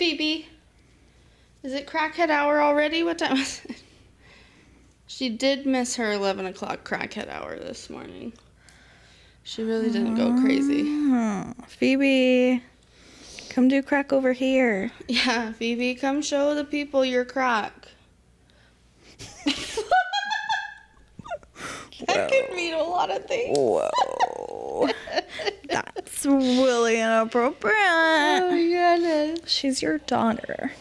Phoebe, is it crackhead hour already? What time is it? She did miss her 11 o'clock crackhead hour this morning. She really didn't go crazy. Phoebe, come do crack over here. Yeah, Phoebe, come show the people your crack. That could mean a lot of things. Whoa. That's really inappropriate. Oh my goodness. She's your daughter.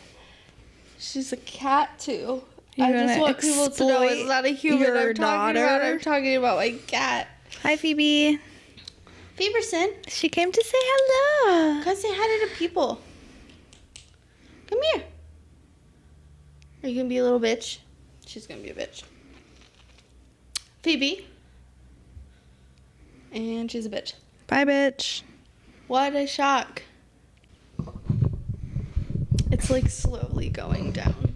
She's a cat too. You're I just gonna want people to know it's not a human your I'm talking about my cat. Hi, Phoebe. Phoeberson, She came to say hello. come say hi to the people. Come here. Are you gonna be a little bitch? She's gonna be a bitch. Phoebe. And she's a bitch. Bye, bitch. What a shock. It's like slowly going down.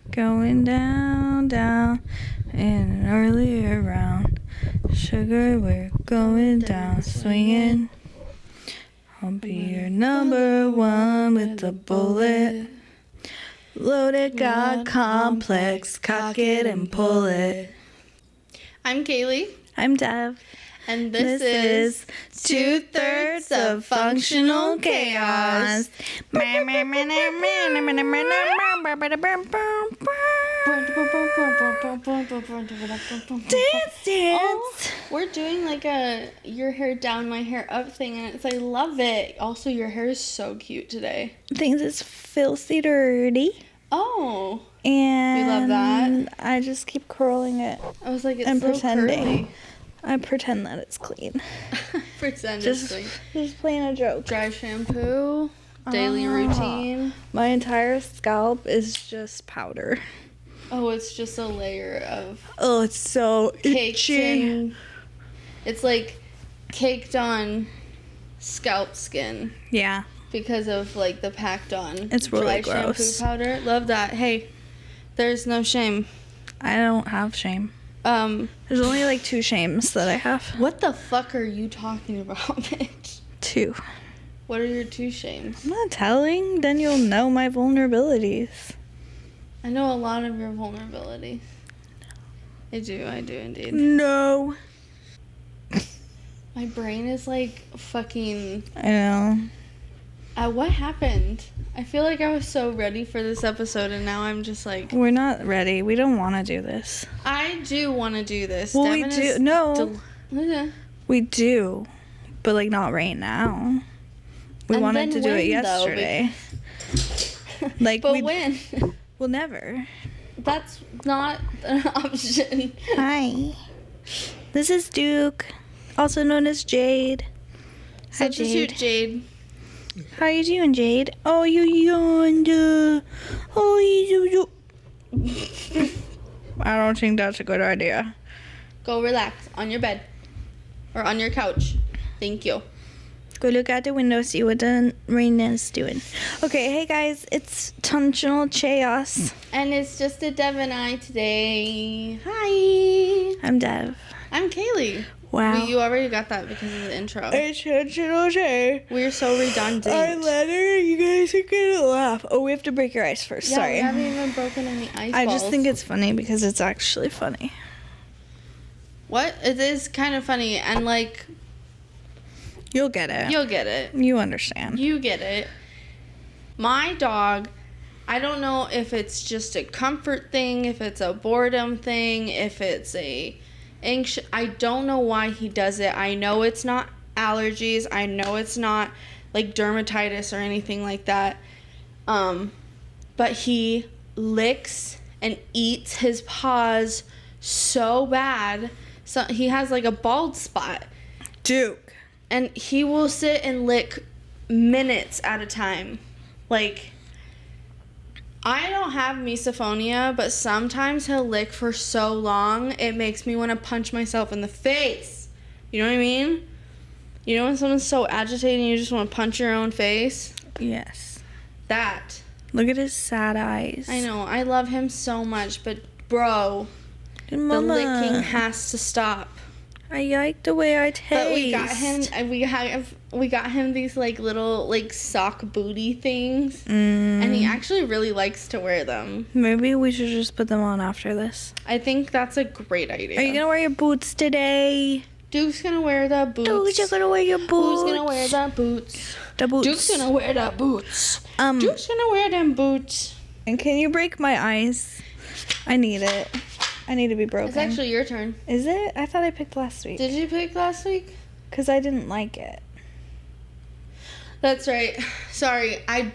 Going down, down in an earlier round. Sugar, we're going down, swinging. I'll be your number one with the bullet. Loaded, got complex, cock it and pull it. I'm Kaylee. I'm Dev. And this is 2/3 of Functional Chaos. Dance, dance. Oh, we're doing like a your hair down, my hair up thing, and I love it. Also, your hair is so cute today. Things is filthy dirty. Oh, And we love that. I just keep curling it. I was like, it's and so pretending. curly. I pretend that it's clean. Pretend Just, it's clean. just playing a joke. Dry shampoo, daily routine. My entire scalp is just powder. Oh, it's just a layer of Oh, it's so caked itchy. in. It's like caked on scalp skin Yeah. because of like the packed on It's really dry gross. shampoo powder. Love that. Hey, there's no shame. I don't have shame. There's only like 2 shames that I have. What the fuck are you talking about, bitch? 2. What are your 2 shames? I'm not telling, then you'll know my vulnerabilities. I know a lot of your vulnerabilities. I do indeed. No. My brain is like fucking. I know. What happened? I feel like I was so ready for this episode, and now I'm just like. We're not ready. We don't want to do this. I do want to do this. Well, Devin we do. is No. Okay. We do. But, like, not right now. We And wanted then to do it when, though? yesterday. Like, But when? We'll never. That's not an option. Hi. This is Duke, also known as Jade. Hi, Substitute Jade. Jade. How you doing, Jade? Oh, you yawned. Oh, you. I don't think that's a good idea. Go relax on your bed. Or on your couch. Thank you. Go look out the window, see what the rain is doing. Okay, hey guys, it's Functional Chaos. And it's just a Dev and I today. Hi. I'm Dev. I'm Kaylee. Wow. You already got that because of the intro. It's Functional Chaos. We're so redundant. Our letter, you guys are gonna laugh. Oh, we have to break your ice first. Yeah, Sorry. we haven't even broken any ice I balls. just think it's funny because it's actually funny. What? It is kind of funny, and like, You'll get it. you'll get it. You understand. You get it. My dog, I don't know if it's just a comfort thing, if it's a boredom thing, if it's a anxious. I don't know why he does it. I know it's not allergies. I know it's not like dermatitis or anything like that. But he licks and eats his paws so bad. So he has like a bald spot. Duke. And he will sit and lick minutes at a time. Like, I don't have misophonia, but sometimes he'll lick for so long, it makes me want to punch myself in the face. You know what I mean? You know when someone's so agitated and you just want to punch your own face? Yes. That. Look at his sad eyes. I know. I love him so much, but bro, Mama. the licking has to stop. I like the way I taste. But we got him. We have we got him these like little like sock booty things, and he actually really likes to wear them. Maybe we should just put them on after this. I think that's a great idea. Are you gonna wear your boots today? Duke's gonna wear the boots. Duke's, you're gonna wear your boots. Who's gonna wear the boots? The boots. Duke's gonna wear the boots. Duke's gonna wear them boots. And can you break my ice? I need it. I need to be broken. It's actually your turn. Is it? I thought I picked last week. Did you pick last week? Because I didn't like it. That's right. Sorry, I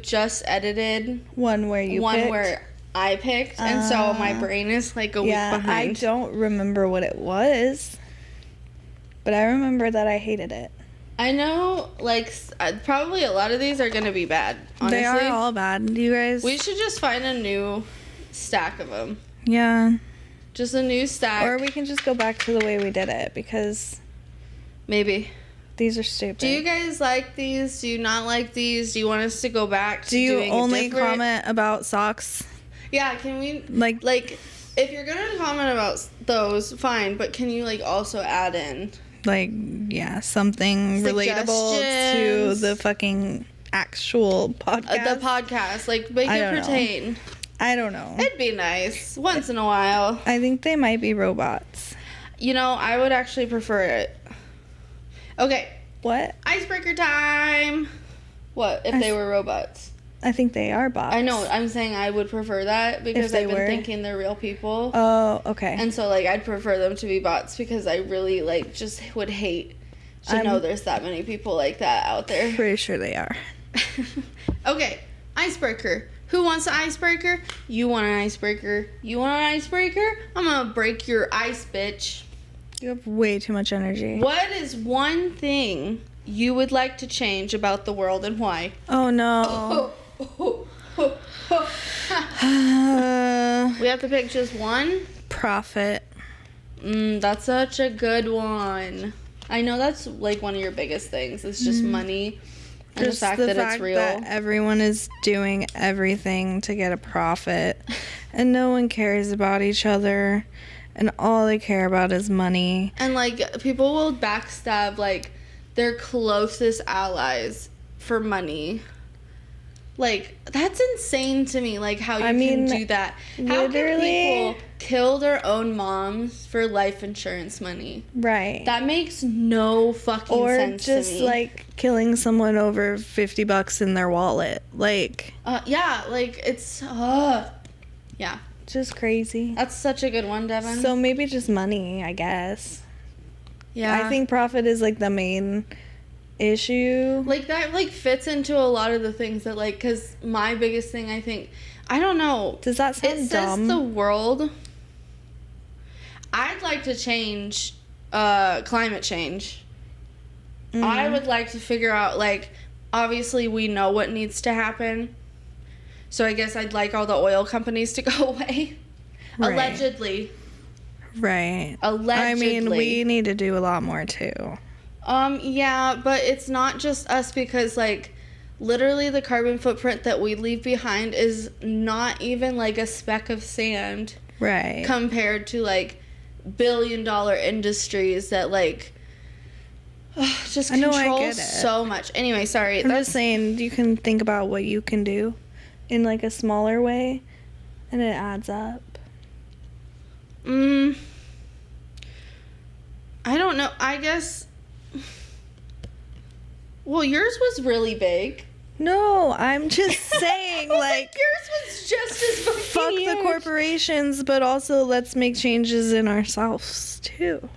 just edited One where you picked? where I picked, and so my brain is like a week behind. I don't remember what it was, but I remember that I hated it. I know, like, probably a lot of these are gonna be bad. Honestly, They are all bad. You guys. We should just find a new stack of them. Yeah. Just a new stack. Or we can just go back to the way we did it because maybe. these are stupid. Do you guys like these? Do you not like these? Do you want us to go back to Do you doing only different? comment about socks? Yeah, can we Like if you're gonna comment about those, fine, but can you like also add in something relatable to suggestions? the fucking actual podcast? The podcast, like make I it don't know. pertain. I don't know. It'd be nice once in a while. I think they might be robots. You know, I would actually prefer it. Okay, What? icebreaker time. What if they were robots? I think they are bots. I know. I'm saying I would prefer that because they I've been were? thinking they're real people. Oh, okay. And so, like, I'd prefer them to be bots because I really, like, just would hate to know there's that many people like that out there. Pretty sure they are. Okay, icebreaker. Who wants an icebreaker? You want an icebreaker. You want an icebreaker? I'm gonna break your ice, bitch. You have way too much energy. What is one thing you would like to change about the world and why? Oh, no. We have to pick just one? Profit. That's such a good one. I know that's like one of your biggest things. It's just money and Just the fact that it's real. that everyone is doing everything to get a profit and no one cares about each other and all they care about is money. And like people will backstab like their closest allies for money. Like that's insane to me. Like how you can do that. How can literally- people kill their own moms for life insurance money? Right. That makes no fucking Or sense just to me. like killing someone over $50 in their wallet. Like, yeah, like it's yeah. just crazy. That's such a good one, Devin. So maybe just money, I guess. yeah. I think profit is like the main issue. like that like fits into a lot of the things that like cuz my biggest thing I think I don't know. Does that sound It dumb? says the world. I'd like to change climate change. I would like to figure out like obviously we know what needs to happen. So I guess I'd like all the oil companies to go away. Right. Allegedly. Right. Allegedly. I mean, we need to do a lot more too. Yeah, but it's not just us because, like, literally the carbon footprint that we leave behind is not even, like, a speck of sand Right. compared to, like, billion-dollar industries that, like, just I know, control I get it. so much. Anyway, sorry. I'm just saying, you can think about what you can do in like a smaller way, and it adds up. I don't know. I guess... Well, yours was really big. No, I'm just saying, like, yours was just as fucking fuck the huge. corporations, but also let's make changes in ourselves too.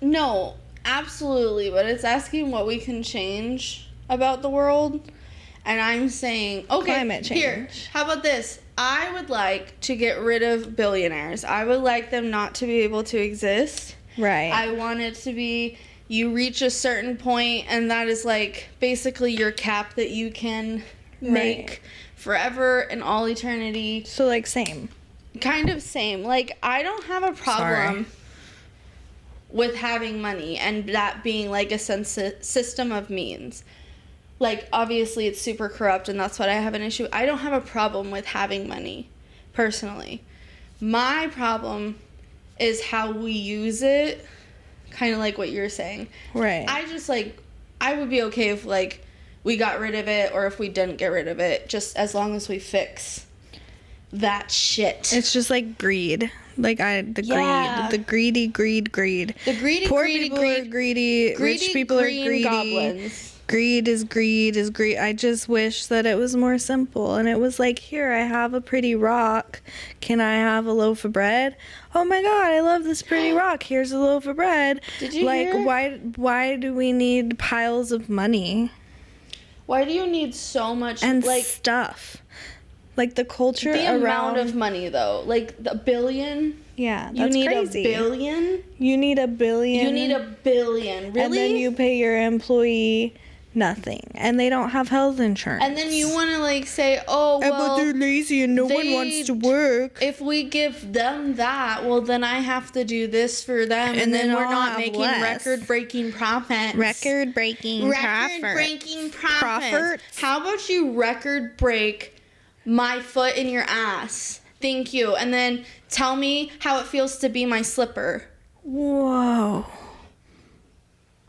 No, absolutely, but it's asking what we can change about the world. And I'm saying, okay, Climate here, change. how about this? I would like to get rid of billionaires. I would like them not to be able to exist. Right. I want it to be you reach a certain point and that is like basically your cap that you can make Right. forever and all eternity. So like same. Kind of same. Like I don't have a problem with having money and that being like a system of means. Like obviously it's super corrupt and that's what I have an issue. I don't have a problem with having money personally. My problem is how we use it, kind of like what you're saying. Right. I just like I would be okay if, like, we got rid of it or if we didn't get rid of it, just as long as we fix that shit. It's just like greed. Like greed. The greedy greed. The greedy, Poor greedy, people greed. are greedy. Rich people are green greedy. Goblins. Greed is greed is greed. I just wish that it was more simple and it was like, here, I have a pretty rock. Can I have a loaf of bread? Oh my god, I love this pretty rock. Here's a loaf of bread. Did you hear? Why do we need piles of money Why do you need so much and like stuff? Like the culture the around amount of money though? Like the billion? Yeah, You that's need crazy. a billion? You need a billion. You need a billion. Really? And then you pay your employee nothing. And they don't have health insurance. And then you want to like say, oh, well, but they're lazy and no one wants to work. If we give them that, well, then I have to do this for them. And then we're I'll not have making less. record-breaking profits. Record-breaking Record-breaking profits. Profits. How about you record break my foot in your ass? Thank you. And then tell me how it feels to be my slipper. Whoa.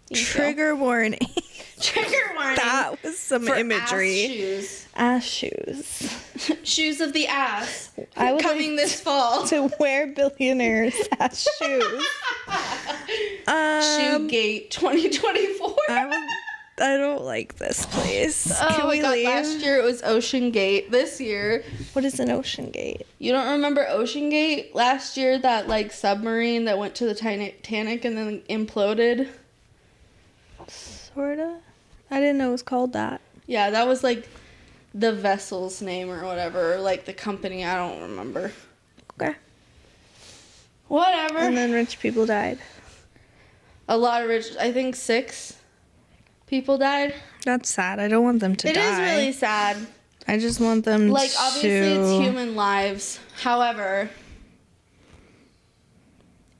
Thank you. Trigger warning. Trigger warning. That was some for imagery. Ass shoes. Ass shoes. Shoes of the ass. I would Coming like this fall. To wear billionaires' ass shoes. Shoegate 2024. I don't like this place. Oh Can my we god, leave? last year it was Ocean Gate. This year, What is an ocean gate? you don't remember Ocean Gate? Last year, that like submarine that went to the Titanic and then imploded. Sorta. I didn't know it was called that. Yeah, that was like the vessel's name or whatever, or like the company. I don't remember. Okay. Whatever. And then rich people died. A lot of rich. I think 6 people died. That's sad. I don't want them to die. It is really sad. I just want them Like, to... obviously, it's human lives. However,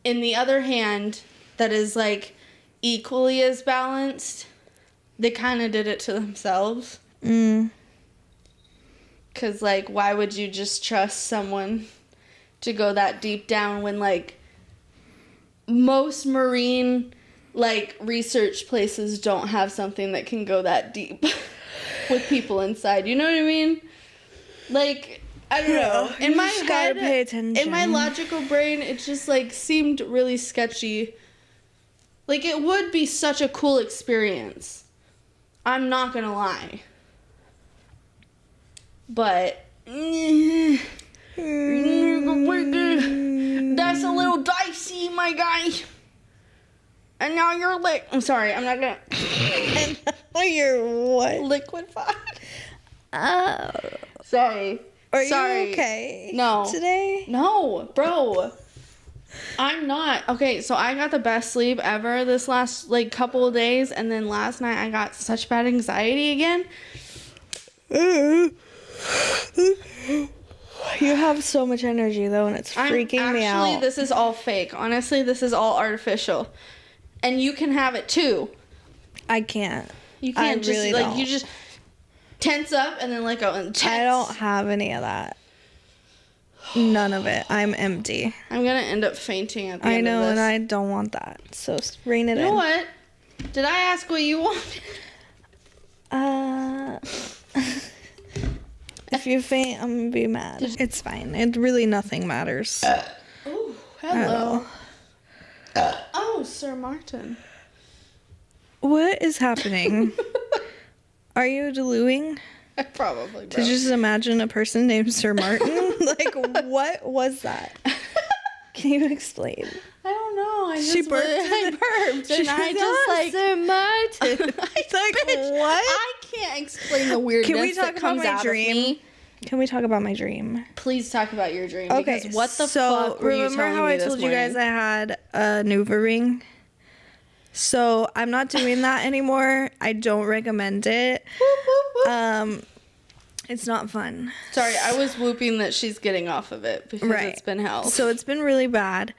in the other hand, that is, like, equally as balanced, they kind of did it to themselves. Mm. Because, like, why would you just trust someone to go that deep down when, like, most marine, like, research places don't have something that can go that deep with people inside. You know what I mean? Like, I don't know. In you my just gotta head, pay attention. in my logical brain, it just, like, seemed really sketchy. Like, it would be such a cool experience. I'm not gonna lie. But, that's a little dicey, my guy. And now you're I'm sorry, I'm not gonna. And now you're what? Liquefied. Oh. Sorry. Are Sorry. you okay? No. Today? No, bro. I'm not. Okay, so I got the best sleep ever this last, like, couple of days. And then last night I got such bad anxiety again. You have so much energy, though, and it's freaking me out. Actually, this is all fake. Honestly, this is all artificial. And you can have it, too. I can't. You can't just, really like, don't. you just tense up and then let go and tense. I don't have any of that. None of it. I'm empty. I'm gonna end up fainting at the I end know, of this. and I don't want that. So rein it You in. know what? Did I ask what you wanted? If you faint, I'm gonna be mad. It's fine. It really nothing matters. Oh, hello. Oh, Sir Martin. What is happening? Are you deluding? Probably, bro. Did you just imagine a person named Sir Martin? Like, what was that? Can you explain? I don't know. I just She burped. I burped, and I just like Sir Martin. It's like, what? I can't explain the weirdness Can we talk that comes about my out dream? of me. Can we talk about my dream? Please talk about your dream. Okay, Because what the so fuck were you remember telling how me I this told you guys I morning? had a Nuva ring? So I'm not doing that anymore. I don't recommend it. It's not fun. Sorry, I was whooping that she's getting off of it because Right. it's been hell. So it's been really bad.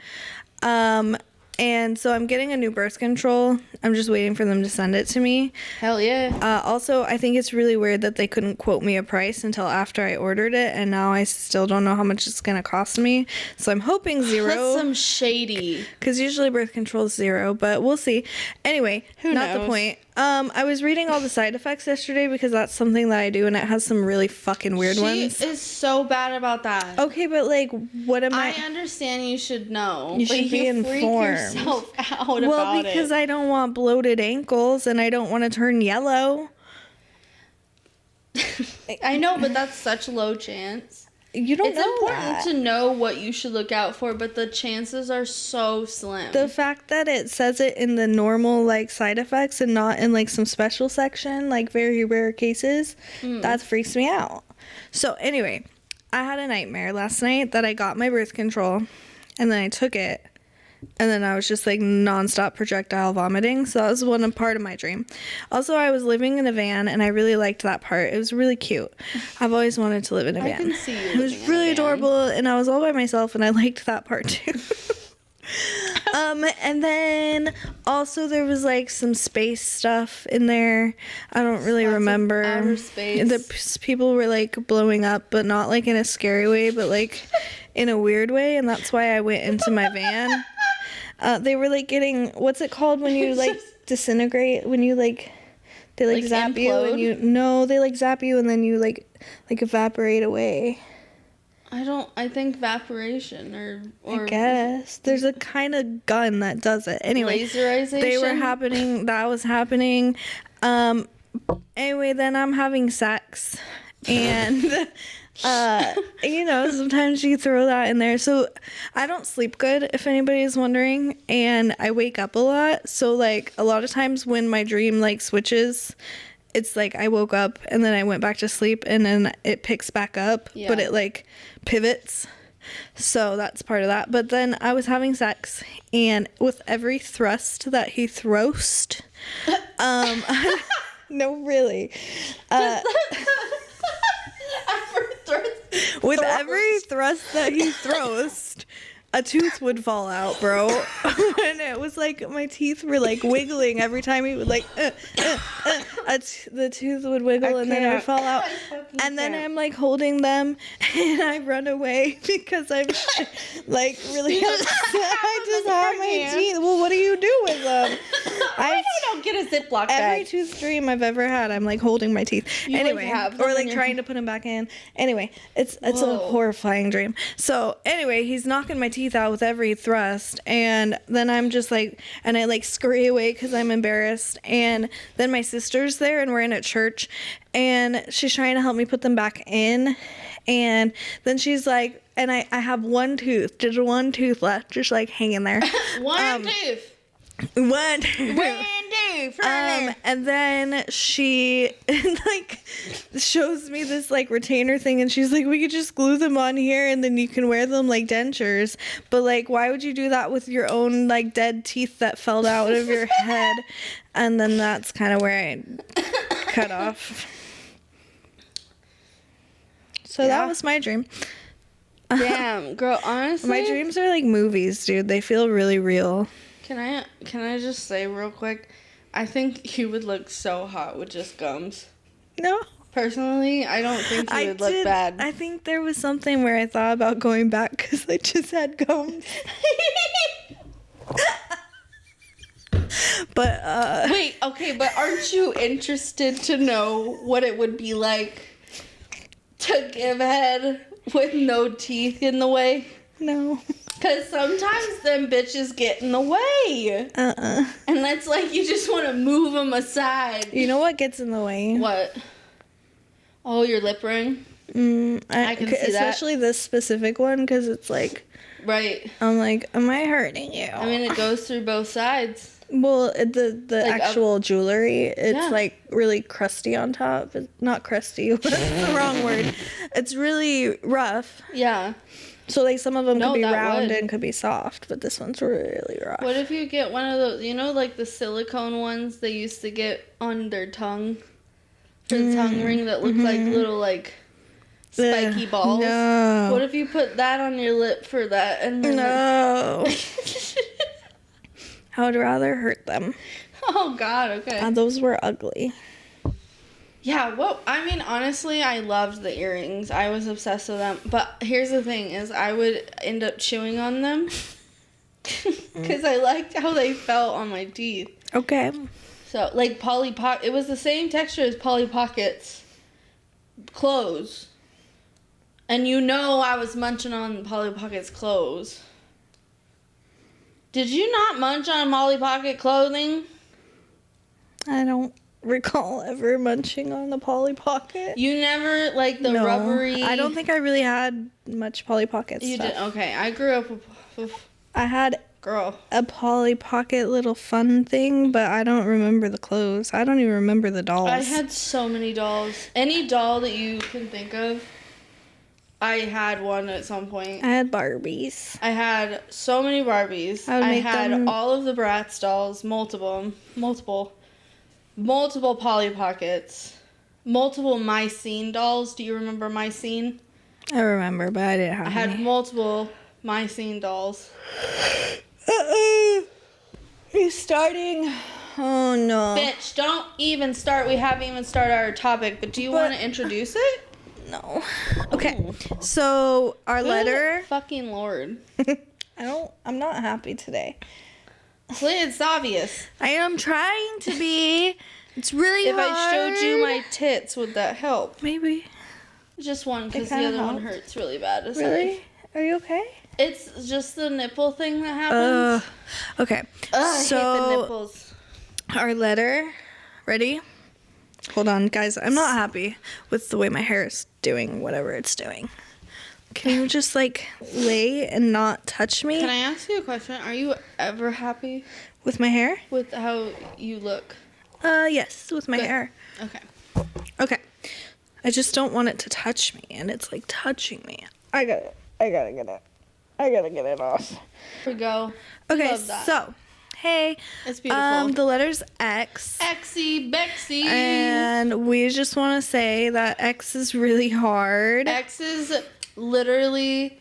And so I'm getting a new birth control. I'm just waiting for them to send it to me. Hell yeah. Also, I think it's really weird that they couldn't quote me a price until after I ordered it, and now I still don't know how much it's going to cost me. So I'm hoping That's zero, some shady. because usually birth control is 0, but we'll see. Anyway, Who not knows? the point. I was reading all the side effects yesterday because that's something that I do, and it has some really fucking weird ones. She is so bad about that. Okay, but like, what am I understand you should know. You should be informed. Freak yourself out well, about because it. I don't want bloated ankles, and I don't want to turn yellow. I know, but that's such low chance. You don't it's know important that. to know what you should look out for, but the chances are so slim. The fact that it says it in the normal like side effects and not in like some special section, like very rare cases, that freaks me out. So anyway, I had a nightmare last night that I got my birth control and then I took it and then I was just like nonstop projectile vomiting. So that was one part of my dream. Also, I was living in a van and I really liked that part. It was really cute. I've always wanted to live in a van. I can see you it was really adorable and I was all by myself and I liked that part too. And then also there was like some space stuff in there. I don't really remember. Outer space. The people were like blowing up, but not like in a scary way, but like in a weird way, and that's why I went into my van. They were like getting, what's it called when you like disintegrate, when you like they like zap implode? you and they like zap you and then you like evaporate away. I think evaporation or I guess there's a kind of gun that does it. Anyway, laserization. That was happening. Anyway, then I'm having sex and sometimes you throw that in there. So I don't sleep good, if anybody is wondering, and I wake up a lot. So like a lot of times when my dream like switches, it's like I woke up and then I went back to sleep and then it picks back up, but it like pivots. So that's part of that. But then I was having sex and with every thrust that he thrust, no, really. With every thrust that he thrust, a tooth would fall out, bro. And it was like my teeth were like wiggling every time he would like the tooth would wiggle and then it would fall out. And then I'm like holding them and I run away because I'm like really upset. I just have my teeth. Well, what do you do with them? I don't get a Ziploc bag. Every tooth dream I've ever had, I'm like holding my teeth. Anyway, or like trying to put them back in. Anyway, it's a horrifying dream. So anyway, he's knocking my teeth out with every thrust, and then I'm just like, and I like scurry away because I'm embarrassed. And then my sister's there, and we're in a church, and she's trying to help me put them back in. And then she's like, and I have one tooth, just one tooth left, just like hanging there. One tooth. And then she like shows me this like retainer thing and she's like, we could just glue them on here and then you can wear them like dentures. But like, why would you do that with your own like dead teeth that fell out of your head? And then that's kind of where I cut off. So that was my dream. Damn, girl, honestly, my dreams are like movies, dude. They feel really real. Can I just say real quick, I think you would look so hot with just gums. No. Personally, I don't think you would look bad. I think there was something where I thought about going back because I just had gums. But, Wait, okay, but aren't you interested to know what it would be like to give head with no teeth in the way? No. Because sometimes them bitches get in the way. And that's like you just want to move them aside. You know what gets in the way? What? Oh, your lip ring? I can see that. Especially this specific one because it's like... Right. I'm like, am I hurting you? I mean, it goes through both sides. Well, the like actual jewelry, it's like really crusty on top. It's not crusty. That's the wrong word. It's really rough. Yeah. So, like, some of them could be round and could be soft, but this one's really rough. What if you get one of those, like the silicone ones they used to get on their tongue? For the tongue ring that look like little, like, spiky balls? No. What if you put that on your lip for that? And then no. I would rather hurt them. Oh, God, okay. Those were ugly. Yeah, well, I mean, honestly, I loved the earrings. I was obsessed with them. But here's the thing, is I would end up chewing on them. Because I liked how they felt on my teeth. Okay. So, like Polly Pocket, it was the same texture as Polly Pocket's clothes. And you know I was munching on Polly Pocket's clothes. Did you not munch on Polly Pocket clothing? I don't recall ever munching on the Polly Pocket. You never, like, the No, rubbery... I don't think I really had much Polly Pocket You stuff. did? Okay, I grew up with... I had Girl. a Polly Pocket little fun thing, but I don't remember the clothes. I don't even remember the dolls. I had so many dolls. Any doll that you can think of, I had one at some point. I had Barbies. I had so many Barbies. I had all of the Bratz dolls, multiple Polly Pockets, multiple My-Scene dolls. Do you remember My-Scene? I remember, but I didn't have I had any. multiple My-Scene dolls. You're starting. Oh no. Bitch, don't even start. We haven't even started our topic, but do you want to introduce it? No. Okay. So our letter. Good fucking Lord. I'm not happy today. It's obvious. I am trying to be. It's really If hard. I showed you my tits, would that help? Maybe. Just one, because the kinda other one helped. hurts really bad. Really? Are you okay? It's just the nipple thing that happens. Okay. I hate the nipples. Our letter. Ready? Hold on, guys. I'm not happy with the way my hair is doing whatever it's doing. Can you just like lay and not touch me? Can I ask you a question? Are you ever happy With my hair? with how you look? Yes, with my Good. hair. Okay. Okay. I just don't want it to touch me, and it's like touching me. I gotta get it off. Here we go. Okay, Love that. so hey, It's beautiful. the letter's X. Exy Bexy. And we just want to say that X is really hard. X is literally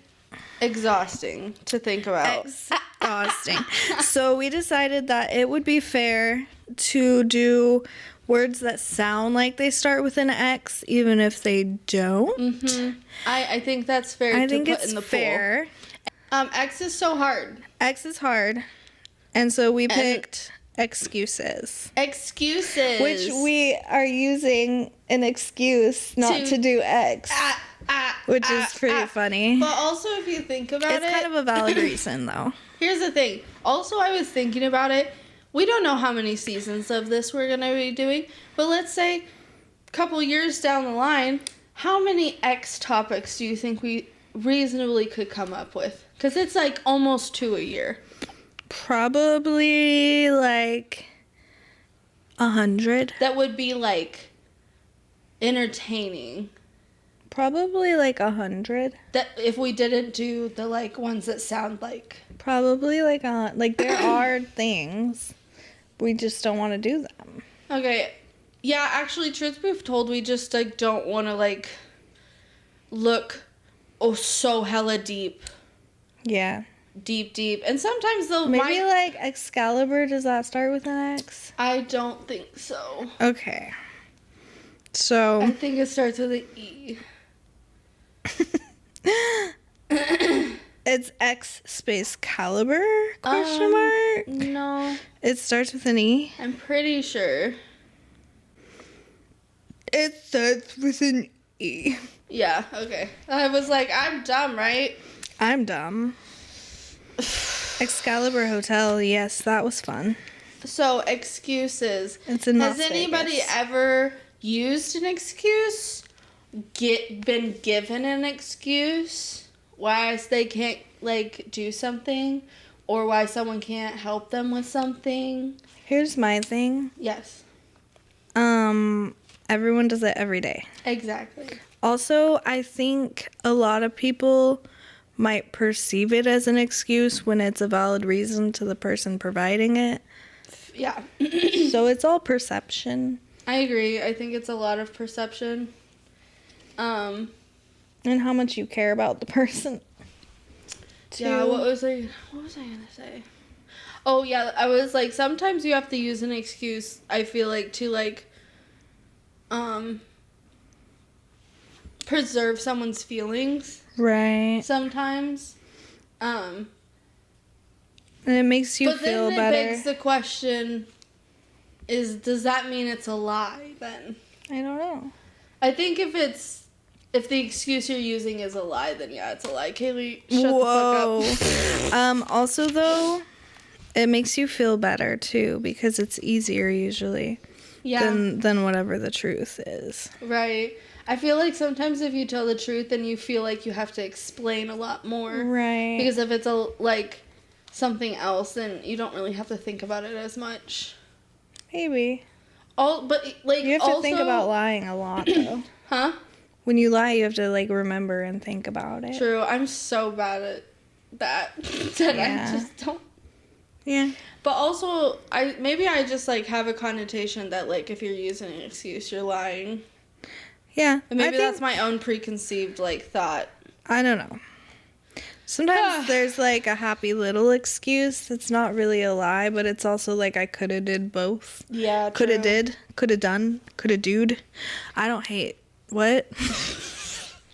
exhausting to think about. Exhausting. So we decided that it would be fair to do words that sound like they start with an X, even if they don't. Mm-hmm. I think that's fair I to think put it's in the fair. pool. X is so hard. X is hard. And so we picked excuses. Excuses. Which we are using an excuse not to do X. Which is pretty funny. But also, if you think about It's kind of a valid reason, though. Here's the thing. Also, I was thinking about it. We don't know how many seasons of this we're going to be doing. But let's say a couple years down the line, how many X topics do you think we reasonably could come up with? Because it's like almost 2 a year. Probably like 100. That would be like entertaining. Probably like 100. That if we didn't do the like ones that sound like. Probably like there are things. We just don't want to do them. Okay. Yeah, actually, truth be told, we just like don't want to like look so hella deep. Yeah. Deep. And sometimes they'll Maybe like Excalibur, does that start with an X? I don't think so. Okay. So I think it starts with an E. it's X space caliber question mark? No. It starts with an E. I'm pretty sure. It starts with an E. Yeah, okay. I was like, I'm dumb, right? I'm dumb. Excalibur Hotel, yes, that was fun. So, excuses. It's in Has Las anybody Vegas. ever used an excuse? Been given an excuse? Why they can't, like, do something? Or why someone can't help them with something? Here's my thing. Yes. Everyone does it every day. Exactly. Also, I think a lot of people might perceive it as an excuse when it's a valid reason to the person providing it. Yeah. So it's all perception. I agree. I think it's a lot of perception. And how much you care about the person. Yeah, what was I gonna say? Oh yeah, I was like, sometimes you have to use an excuse, I feel like, to like preserve someone's feelings. Right. Sometimes. And it makes you feel better. But then it begs the question, does that mean it's a lie then? I don't know. I think if the excuse you're using is a lie, then yeah, it's a lie. Kaylee, shut the fuck up. Also, though, it makes you feel better, too, because it's easier usually than whatever the truth is. Right. I feel like sometimes if you tell the truth, then you feel like you have to explain a lot more. Right. Because if it's something else, then you don't really have to think about it as much. Maybe. But you have to think about lying a lot, though. Huh? When you lie, you have to remember and think about it. True. I'm so bad at that I just don't. Yeah. But also, I just have a connotation that if you're using an excuse, you're lying. Yeah. And maybe that's my own preconceived thought. I don't know. Sometimes there's a happy little excuse that's not really a lie, but it's also I coulda did both. Yeah, true. Coulda did, coulda done, coulda doed. I don't hate. What?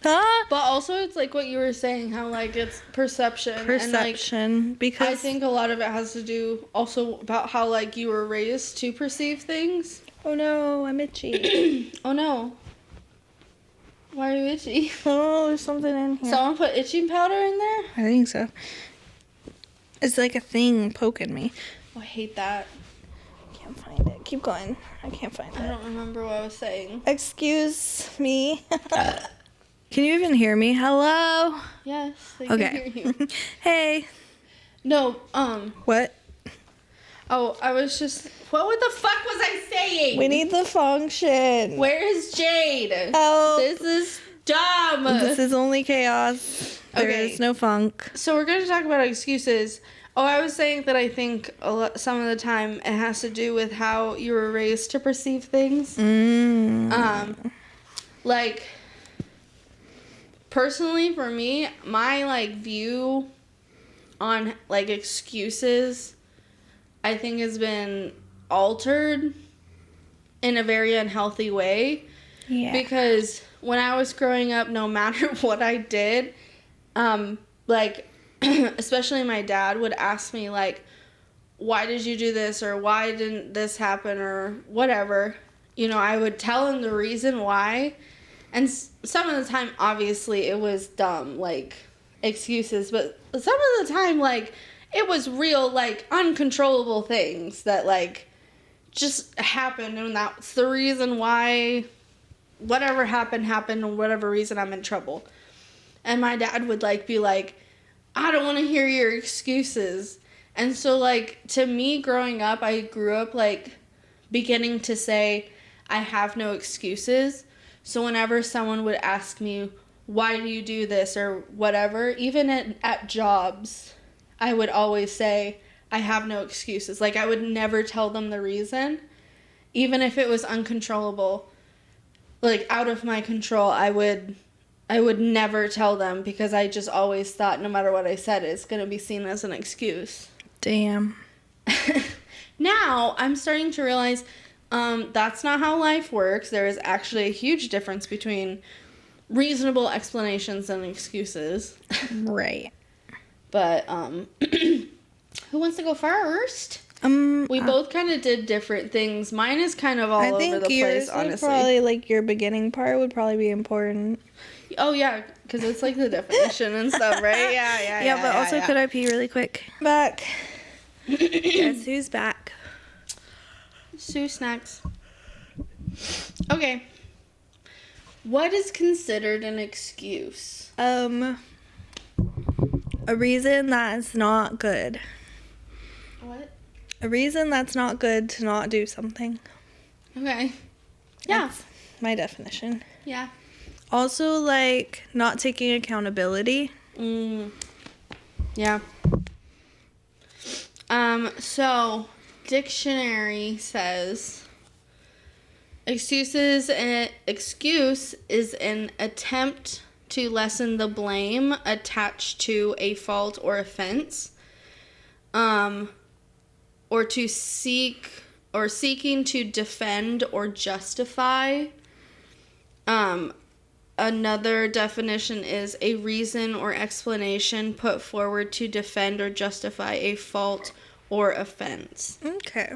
Huh? But also it's what you were saying, how it's perception. And, because I think a lot of it has to do also about how you were raised to perceive things. Oh no, I'm itchy. Oh no. Why are you itchy? Oh, there's something in here. Someone put itching powder in there? I think so. It's a thing poking me. Oh, I hate that. Can't find it. Keep going. I can't find it. I don't remember what I was saying. Excuse me. Can you even hear me? Hello? Yes, I can hear you. Hey. No, What? Oh, I was just... What the fuck was I saying? We need the function. Where is Jade? Oh. This is dumb. This is only chaos. There is no funk. So we're going to talk about excuses. Oh, I was saying that I think some of the time it has to do with how you were raised to perceive things. Personally, for me, my, view on, excuses, I think has been altered in a very unhealthy way. Yeah. Because when I was growing up, no matter what I did, especially my dad would ask me, why did you do this? Or why didn't this happen? Or whatever. I would tell him the reason why. And some of the time, obviously, it was dumb, excuses. But some of the time, it was real, uncontrollable things that, just happened. And that's the reason why whatever happened, and whatever reason I'm in trouble. And my dad would, be like, I don't want to hear your excuses. And so, to me, growing up, I grew up, beginning to say, I have no excuses. So whenever someone would ask me, why do you do this or whatever, even at jobs, I would always say, I have no excuses. I would never tell them the reason, even if it was uncontrollable, out of my control. I would never tell them because I just always thought no matter what I said, it's going to be seen as an excuse. Damn. Now, I'm starting to realize that's not how life works. There is actually a huge difference between reasonable explanations and excuses. Right. But, who wants to go first? We both kind of did different things. Mine is kind of all over the place, honestly. Probably, your beginning part would probably be important. Oh, yeah, because it's, the definition and stuff, right? Yeah, but also, could I pee really quick? Back. Guess who's back? Sue Snacks. Okay. What is considered an excuse? A reason that is not good. What? A reason that's not good to not do something. Okay. Yeah. That's my definition. Yeah. Also, not taking accountability. Yeah. So, dictionary says, excuse is an attempt to lessen the blame attached to a fault or offense, or to seeking to defend or justify. Another definition is a reason or explanation put forward to defend or justify a fault or offense. Okay.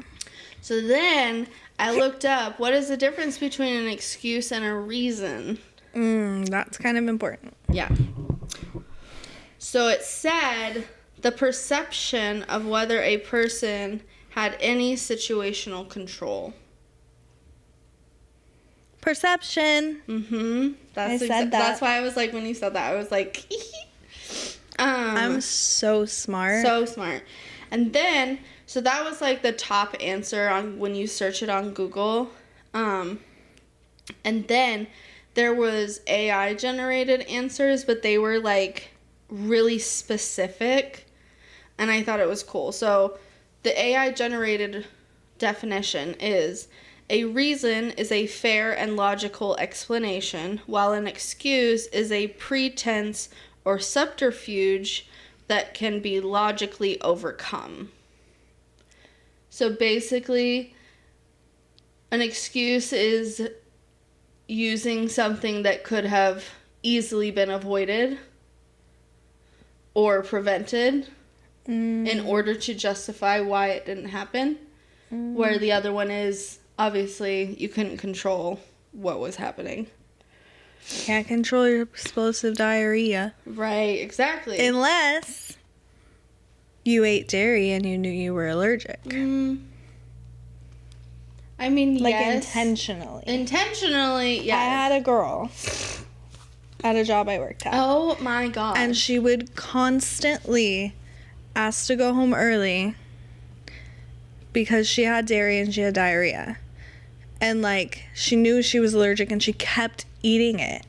So then I looked up what is the difference between an excuse and a reason. That's kind of important. Yeah. So it said the perception of whether a person had any situational control. Perception. That's why I was like, when you said that, I was like, I'm so smart. So smart. And then, so that was like the top answer on when you search it on Google. And then there was AI generated answers, but they were like really specific. And I thought it was cool. So the AI generated definition is: a reason is a fair and logical explanation, while an excuse is a pretense or subterfuge that can be logically overcome. So basically, an excuse is using something that could have easily been avoided or prevented in order to justify why it didn't happen. Where the other one is, obviously, you couldn't control what was happening. Can't control your explosive diarrhea. Right, exactly. Unless you ate dairy and you knew you were allergic. I mean, like, yes. intentionally. Intentionally, yes. I had a girl at a job I worked at. Oh my god. And she would constantly ask to go home early because she had dairy and she had diarrhea. And, like, she knew she was allergic and she kept eating it.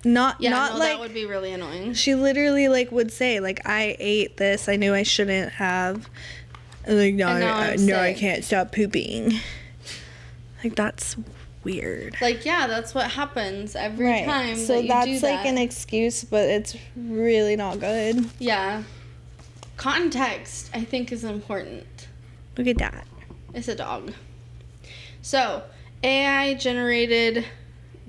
Not like, that would be really annoying. She literally, like, would say, like, I ate this, I knew I shouldn't have. And, like, no, I can't stop pooping. Like, that's weird. Like, yeah, that's what happens every time so that you that's do that. like an excuse, but it's really not good. Yeah. Context, I think, is important. Look at that. It's a dog. So, AI generated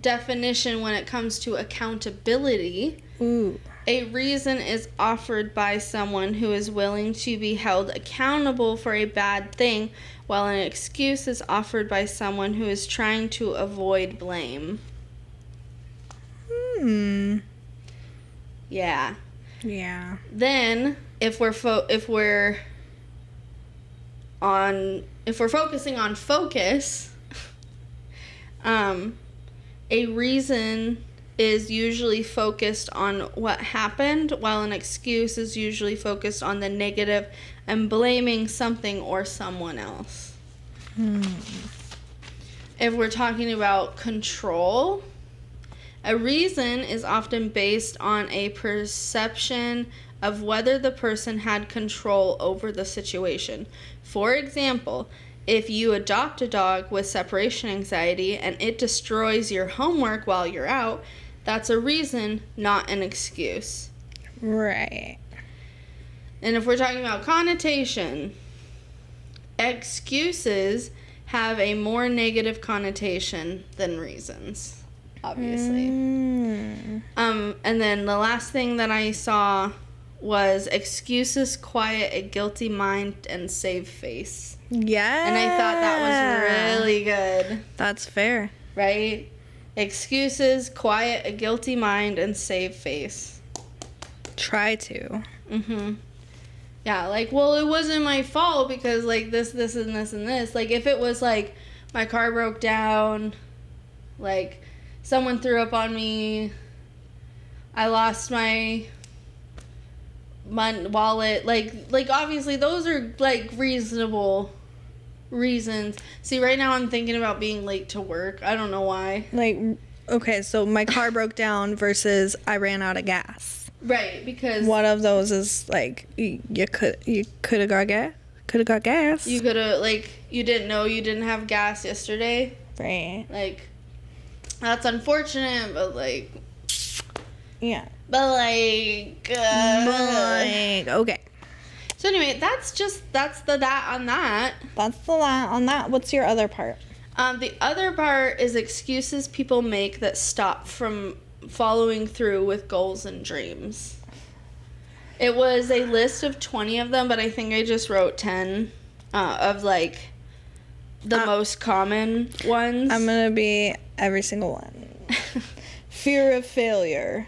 definition when it comes to accountability. Ooh. A reason is offered by someone who is willing to be held accountable for a bad thing, while an excuse is offered by someone who is trying to avoid blame. Yeah. Yeah. Then, if we're focusing on focus, a reason is usually focused on what happened, while an excuse is usually focused on the negative and blaming something or someone else. If we're talking about control, a reason is often based on a perception of whether the person had control over the situation. For example, if you adopt a dog with separation anxiety and it destroys your homework while you're out, that's a reason, not an excuse. Right. And if we're talking about connotation, excuses have a more negative connotation than reasons, obviously. And then the last thing that I saw was excuses quiet a guilty mind and save face. Yeah. And I thought that was really good. That's fair. Right? Excuses quiet a guilty mind and save face. Try to. Yeah, like, well, it wasn't my fault because, like, this, and this, and this. Like, if it was, like, my car broke down, like, someone threw up on me, I lost my wallet, like, obviously, those are, like, reasonable reasons. See, right now I'm thinking about being late to work. I don't know why. Like, okay, so my car broke down versus I ran out of gas. Right, because one of those is like you could have got gas. You could have, like, you didn't know you didn't have gas yesterday. Right. Like, that's unfortunate, but like, yeah. But like, okay. So anyway, that's the that on that. That's the that on that. What's your other part? The other part is excuses people make that stop from following through with goals and dreams. It was a list of 20 of them, but I think I just wrote 10 of, like, the most common ones. I'm gonna be every single one. Fear of failure.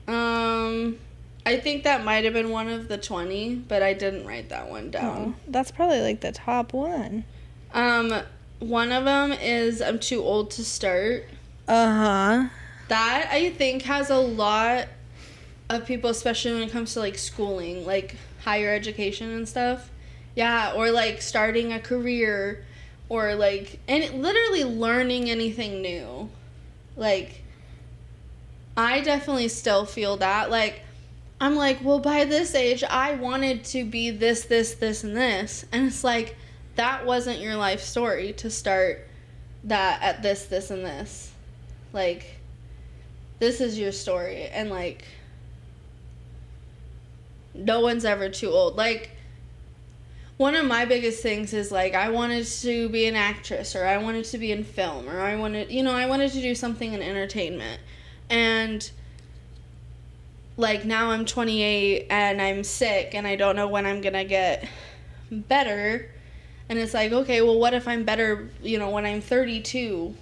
I think that might have been one of the 20, but I didn't write that one down. That's probably like the top one. One of them is I'm too old to start. Uh-huh. That, I think, has a lot of people, especially when it comes to, like, schooling, like, higher education and stuff. Yeah, or, like, starting a career, or, like, and literally learning anything new. Like, I definitely still feel that. Like, I'm like, well, by this age, I wanted to be this, and this. And it's like, that wasn't your life story to start that at this, and this. Like, this is your story. And, like, no one's ever too old. Like, one of my biggest things is, like, I wanted to be an actress, or I wanted to be in film, or I wanted to do something in entertainment. And, like, now I'm 28 and I'm sick and I don't know when I'm gonna get better. And it's like, okay, well, what if I'm better, when I'm 32?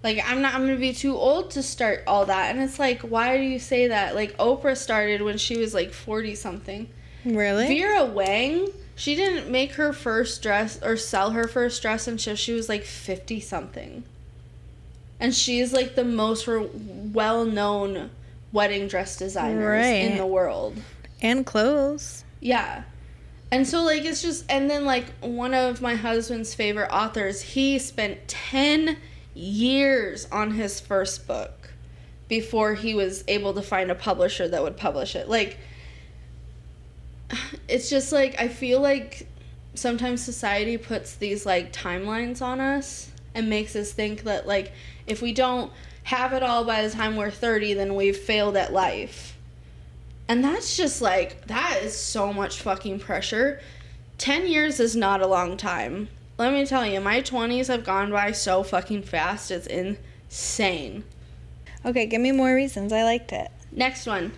Like, I'm gonna be too old to start all that. And it's like, why do you say that? Like, Oprah started when she was, like, 40-something. Really? Vera Wang, she didn't make her first dress or sell her first dress until she was, like, 50-something. And she's, like, the most well-known wedding dress designers in the world. And clothes. Yeah. And so, like, it's just, and then, like, one of my husband's favorite authors, he spent 10 years on his first book before he was able to find a publisher that would publish it. Like, it's just, like, I feel like sometimes society puts these, like, timelines on us and makes us think that, like, if we don't have it all by the time we're 30, then we've failed at life. And that's just, like, that is so much fucking pressure. 10 years is not a long time. Let me tell you, my 20s have gone by so fucking fast. It's insane. Okay, give me more reasons. I liked it. Next one.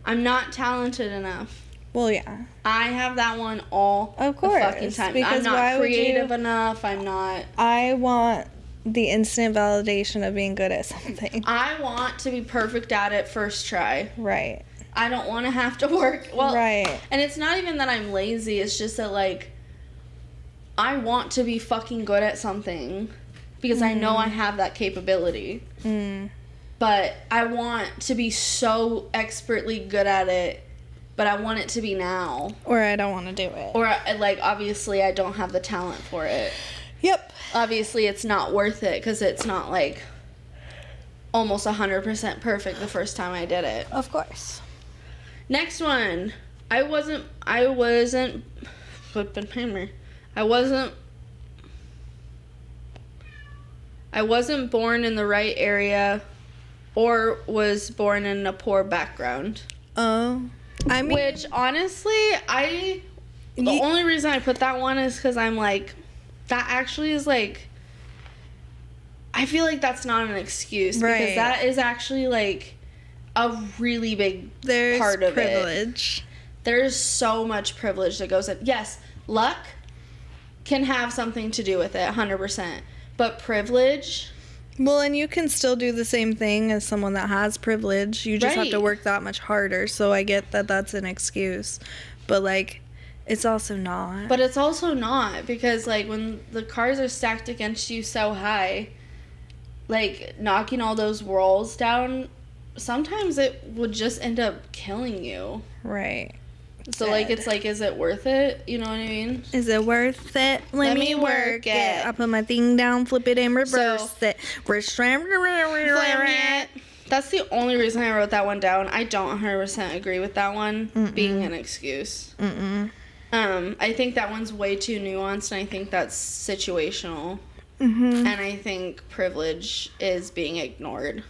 I'm not talented enough. Well, yeah. I have that one all of course, the fucking time. I'm not creative enough. I'm not. I want the instant validation of being good at something. I want to be perfect at it first try. Right. I don't want to have to work. Well, right. And it's not even that I'm lazy. It's just that, like, I want to be fucking good at something because I know I have that capability. But I want to be so expertly good at it, but I want it to be now. Or I don't want to do it. Or, like, obviously I don't have the talent for it. Yep. Obviously it's not worth it because it's not, like, almost 100% perfect the first time I did it. Of course. Next one. I wasn't born in the right area or was born in a poor background. Oh. I mean, which, honestly, the only reason I put that one is because I'm like, that actually is, like, I feel like that's not an excuse. Right. Because that is actually, like, a really big part of privilege. There's so much privilege that goes in. Yes, luck can have something to do with it, 100%. But privilege... Well, and you can still do the same thing as someone that has privilege. You just have to work that much harder. So I get that that's an excuse. But, like, it's also not. But it's also not. Because, like, when the cards are stacked against you so high, like, knocking all those walls down, sometimes it would just end up killing you. Right. So, like, it's like, is it worth it? You know what I mean? Is it worth it? Let me work it. I put my thing down, flip it, and reverse it. That's the only reason I wrote that one down. I don't 100% agree with that one being an excuse. I think that one's way too nuanced, and I think that's situational. And I think privilege is being ignored.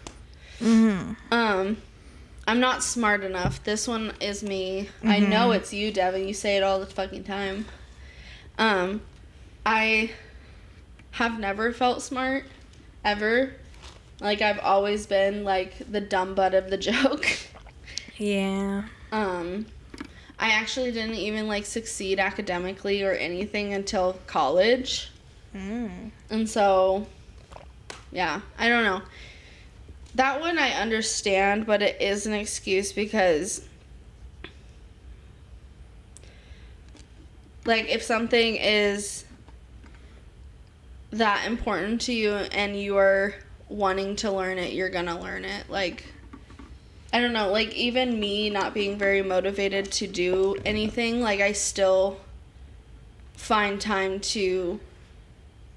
I'm not smart enough. This one is me. I know it's you, Devin. You say it all the fucking time. I have never felt smart, ever. Like, I've always been, like, the dumb butt of the joke. Yeah. I actually didn't even, like, succeed academically or anything until college. And so, yeah, I don't know. That one I understand, but it is an excuse because, like, if something is that important to you and you are wanting to learn it, you're gonna learn it. Like, I don't know, like, even me not being very motivated to do anything, like, I still find time to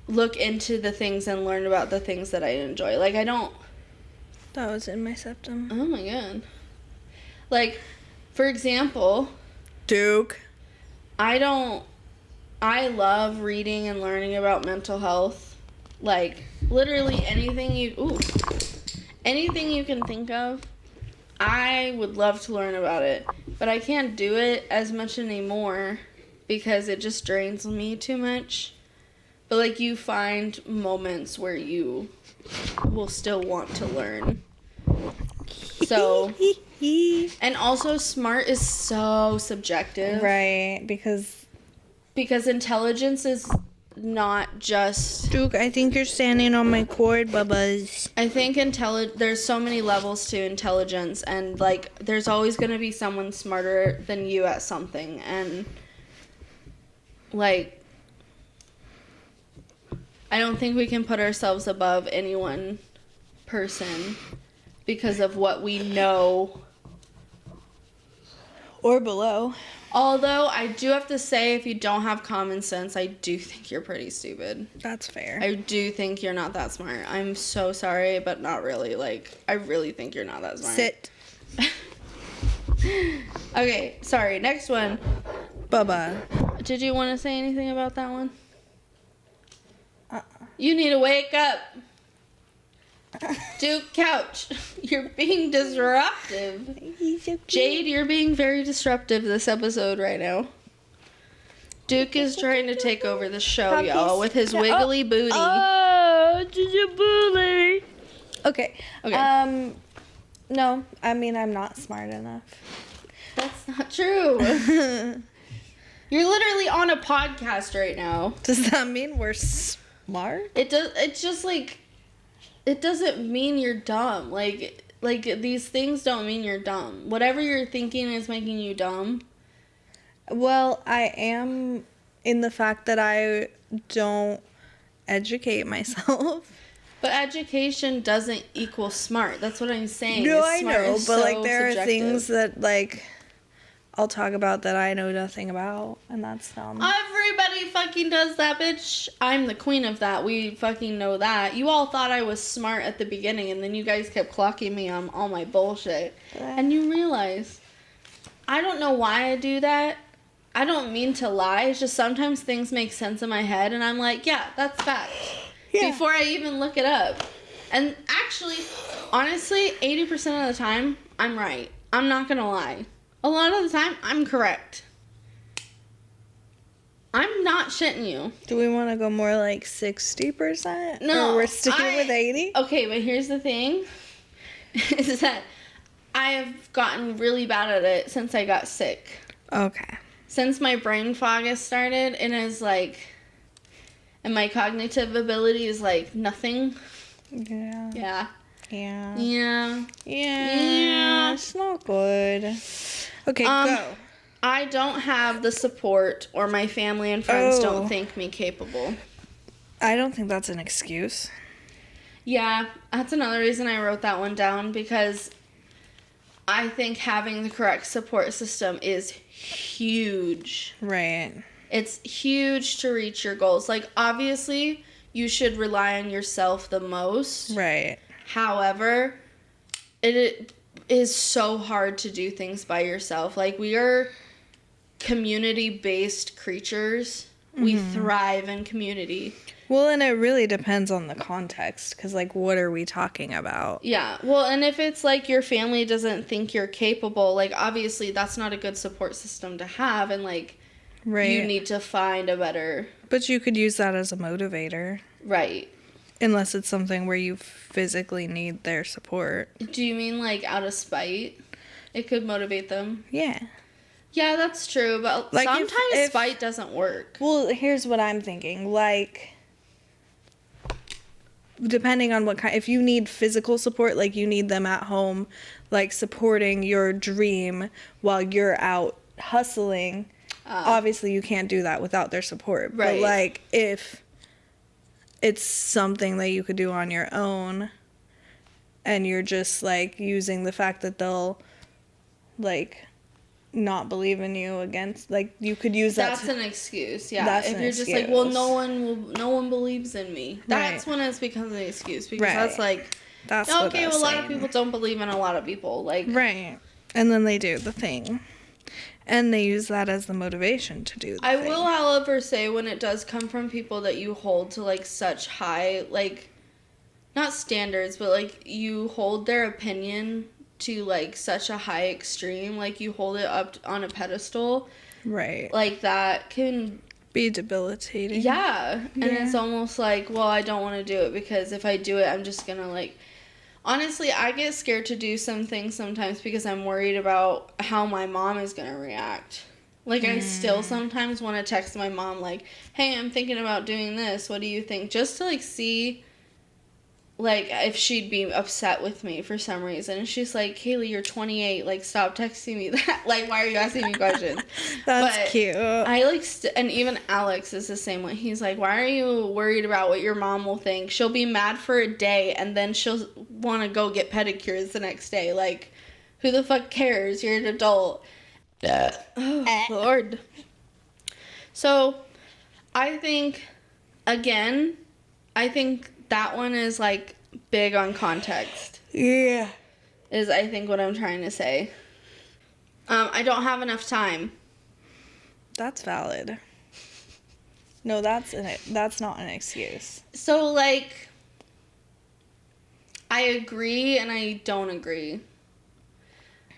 look into the things and learn about the things that I enjoy. Like, I don't... That was in my septum. Oh, my God. Like, for example... Duke. I love reading and learning about mental health. Like, literally anything you can think of, I would love to learn about it. But I can't do it as much anymore because it just drains me too much. But, like, you find moments where you will still want to learn. So, and also smart is so subjective. Right, because intelligence is not just... Duke, I think you're standing on my cord, bubbas. I think there's so many levels to intelligence, and, like, there's always going to be someone smarter than you at something, and, like, I don't think we can put ourselves above any one person because of what we know. Or below. Although, I do have to say, if you don't have common sense, I do think you're pretty stupid. That's fair. I do think you're not that smart. I'm so sorry, but not really. Like, I really think you're not that smart. Sit. Okay, sorry. Next one. Bubba. Did you want to say anything about that one? You need to wake up. Duke, couch. You're being disruptive. He's so cute. Jade, you're being very disruptive this episode right now. Duke is trying to take over the show, y'all, with his wiggly booty. Oh, did you bully? Okay. Okay. No, I mean, I'm not smart enough. That's not true. You're literally on a podcast right now. Does that mean we're smart? It does. It's just like, it doesn't mean you're dumb. Like these things don't mean you're dumb. Whatever you're thinking is making you dumb. Well, I am in the fact that I don't educate myself. But education doesn't equal smart. That's what I'm saying. No, I know, but so like there subjective. are things that like I'll talk about that I know nothing about, and that's Everybody fucking does that, bitch. I'm the queen of that. We fucking know that. You all thought I was smart at the beginning, and then you guys kept clocking me on all my bullshit. And you realize, I don't know why I do that. I don't mean to lie. It's just sometimes things make sense in my head, and I'm like, yeah, that's fact. Yeah. Before I even look it up. And actually, honestly, 80% of the time, I'm right. I'm not gonna lie. A lot of the time, I'm correct. I'm not shitting you. Do we want to go more like 60%? No. Or we're sticking with 80? Okay, but here's the thing. Is that I have gotten really bad at it since I got sick. Okay. Since my brain fog has started, and is like... And my cognitive ability is like nothing. Yeah. Yeah. Yeah. Yeah. Yeah. It's not good. Okay, go. I don't have the support, or my family and friends don't think me capable. I don't think that's an excuse. Yeah, that's another reason I wrote that one down, because I think having the correct support system is huge. Right. It's huge to reach your goals. Like, obviously, you should rely on yourself the most. Right. However, it is so hard to do things by yourself. Like, we are community-based creatures. Mm-hmm. We thrive in community. Well, and it really depends on the context, because, like, what are we talking about? Yeah. Well, and if it's, like, your family doesn't think you're capable, like, obviously, that's not a good support system to have, and, like... Right. You need to find a better... But you could use that as a motivator. Right. Unless it's something where you physically need their support. Do you mean, like, out of spite? It could motivate them? Yeah. Yeah, that's true, but like sometimes spite doesn't work. Well, here's what I'm thinking. Like, depending on what kind, if you need physical support, like you need them at home, like supporting your dream while you're out hustling, obviously you can't do that without their support. Right. But like if it's something that you could do on your own and you're just like using the fact that they'll like not believe in you against, like you could use that. That's an excuse. Yeah. That's if an you're just like, well, excuse. no one believes in me. That's Right. when it becomes an excuse, because Right. that's like, That's what okay, I was well, a lot saying. of people don't believe in a lot of people. Like, Right. And then they do the thing. And they use that as the motivation to do the I thing. will, however, say when it does come from people that you hold to like such high, like, not standards, but like you hold their opinion to like such a high extreme, like you hold it up on a pedestal, Right. like that can Be debilitating. yeah. And it's almost like, well, I don't want to do it because if I do it, I'm just gonna like, honestly, I get scared to do some things sometimes because I'm worried about how my mom is gonna react. Like, I still sometimes want to text my mom, like, hey, I'm thinking about doing this, what do you think, just to like see like if she'd be upset with me for some reason. And she's like, Kaylee, you're 28, like stop texting me that. Like, why are you asking me questions? That's But cute. I like and even Alex is the same way. He's like, why are you worried about what your mom will think? She'll be mad for a day and then she'll want to go get pedicures the next day. Like, who the fuck cares? You're an adult. Oh, Lord. So I think that one is like big on context, Yeah. is I think what I'm trying to say. I don't have enough time. That's valid. No, that's not an excuse. So like, I agree and I don't agree.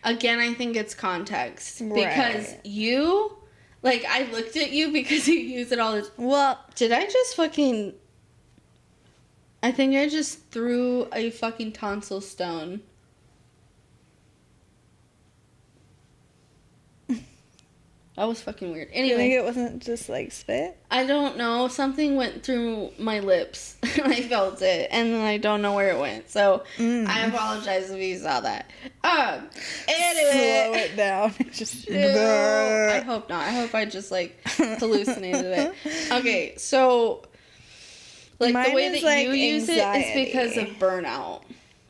Again, I think it's context. Because Right. you, like, I looked at you because you use it all the time. Well, Did I just fucking... I think I just threw a fucking tonsil stone. That was fucking weird. you think Anyway, it wasn't just like spit? I don't know. Something went through my lips. I felt it. And then I don't know where it went. So, I apologize if you saw that. Anyway. Slow it down. Just. I hope not. I hope I just, like, hallucinated it. Okay, so... Like, Mine the way is, that like, you use it is because of anxiety. burnout.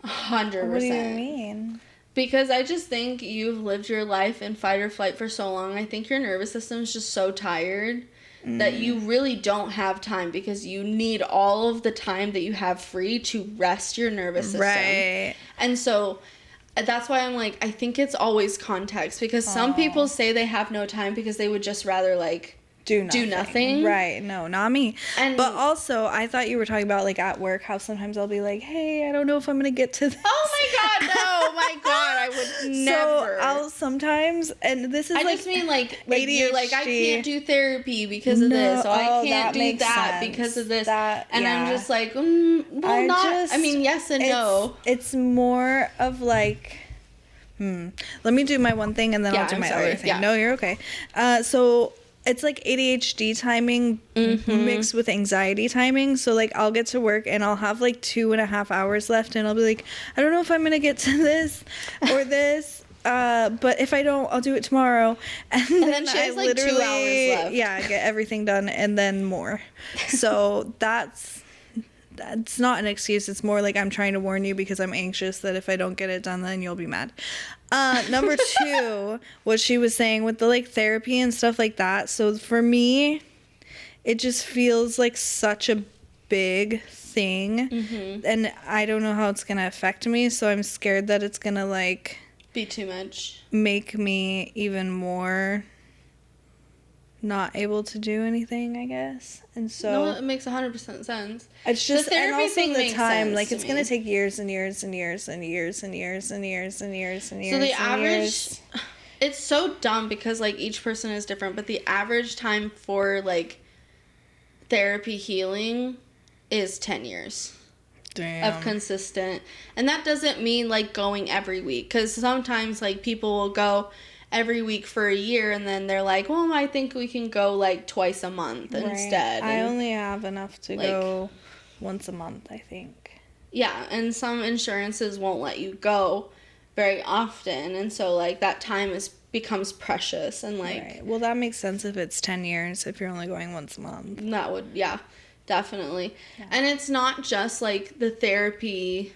100%. What do you mean? Because I just think you've lived your life in fight or flight for so long. I think your nervous system is just so tired that you really don't have time because you need all of the time that you have free to rest your nervous system. Right. And so that's why I'm like, I think it's always context, because some people say they have no time because they would just rather like Do nothing. Right. No, not me. And- but also, I thought you were talking about, like, at work, how sometimes I'll be like, hey, I don't know if I'm going to get to this. Oh my god, no, my god, I would never. So, I'll sometimes, and this is, I like, just mean, like you're like, I ADHD. can't do therapy because of No, this, or I oh, can't that do makes that sense. because of this. That- and I'm yeah. just like, I mean, yes and no. It's more of, like, let me do my one thing, and then Yeah, I'll do I'm my sorry. other thing. Yeah. No, you're okay. So... It's like ADHD timing mixed with anxiety timing. So like I'll get to work and I'll have like 2.5 hours left and I'll be like, I don't know if I'm gonna get to this or this. But if I don't, I'll do it tomorrow. And then she has, I like, 2 hours literally, left. yeah, I get everything done and then more. So that's not an excuse. It's more like I'm trying to warn you because I'm anxious that if I don't get it done, then you'll be mad. Number 2, what she was saying with the like therapy and stuff like that. So for me, it just feels like such a big thing, and I don't know how it's gonna affect me. So I'm scared that it's gonna like Be too much. make me even more not able to do anything, I guess. And so No, it makes 100% sense. it's just, The and therapy also thing the makes time, sense like to it's gonna me. take years and years and years and years and years and years and years and years. So the and average, years. it's so dumb because like each person is different, but the average time for like therapy healing is 10 years. Damn. Of consistent. And that doesn't mean like going every week, because sometimes like people will go every week for a year and then they're like, well, I think we can go like twice a month Right. instead. I And, only have enough to like- go once a month, I think. Yeah, and some insurances won't let you go very often, and so like that time becomes precious, and like Right. Well, that makes sense if it's 10 years, if you're only going once a month. that would, yeah, definitely. Yeah. And it's not just like the therapy,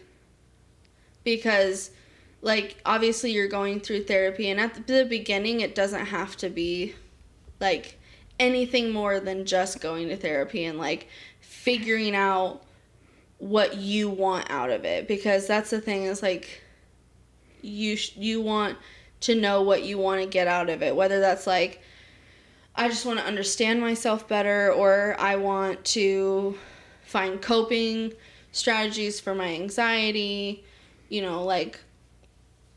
because like obviously you're going through therapy, and at the beginning it doesn't have to be like anything more than just going to therapy and like figuring out what you want out of it, because that's the thing, is like you want to know what you want to get out of it, whether that's like I just want to understand myself better, or I want to find coping strategies for my anxiety, you know, like,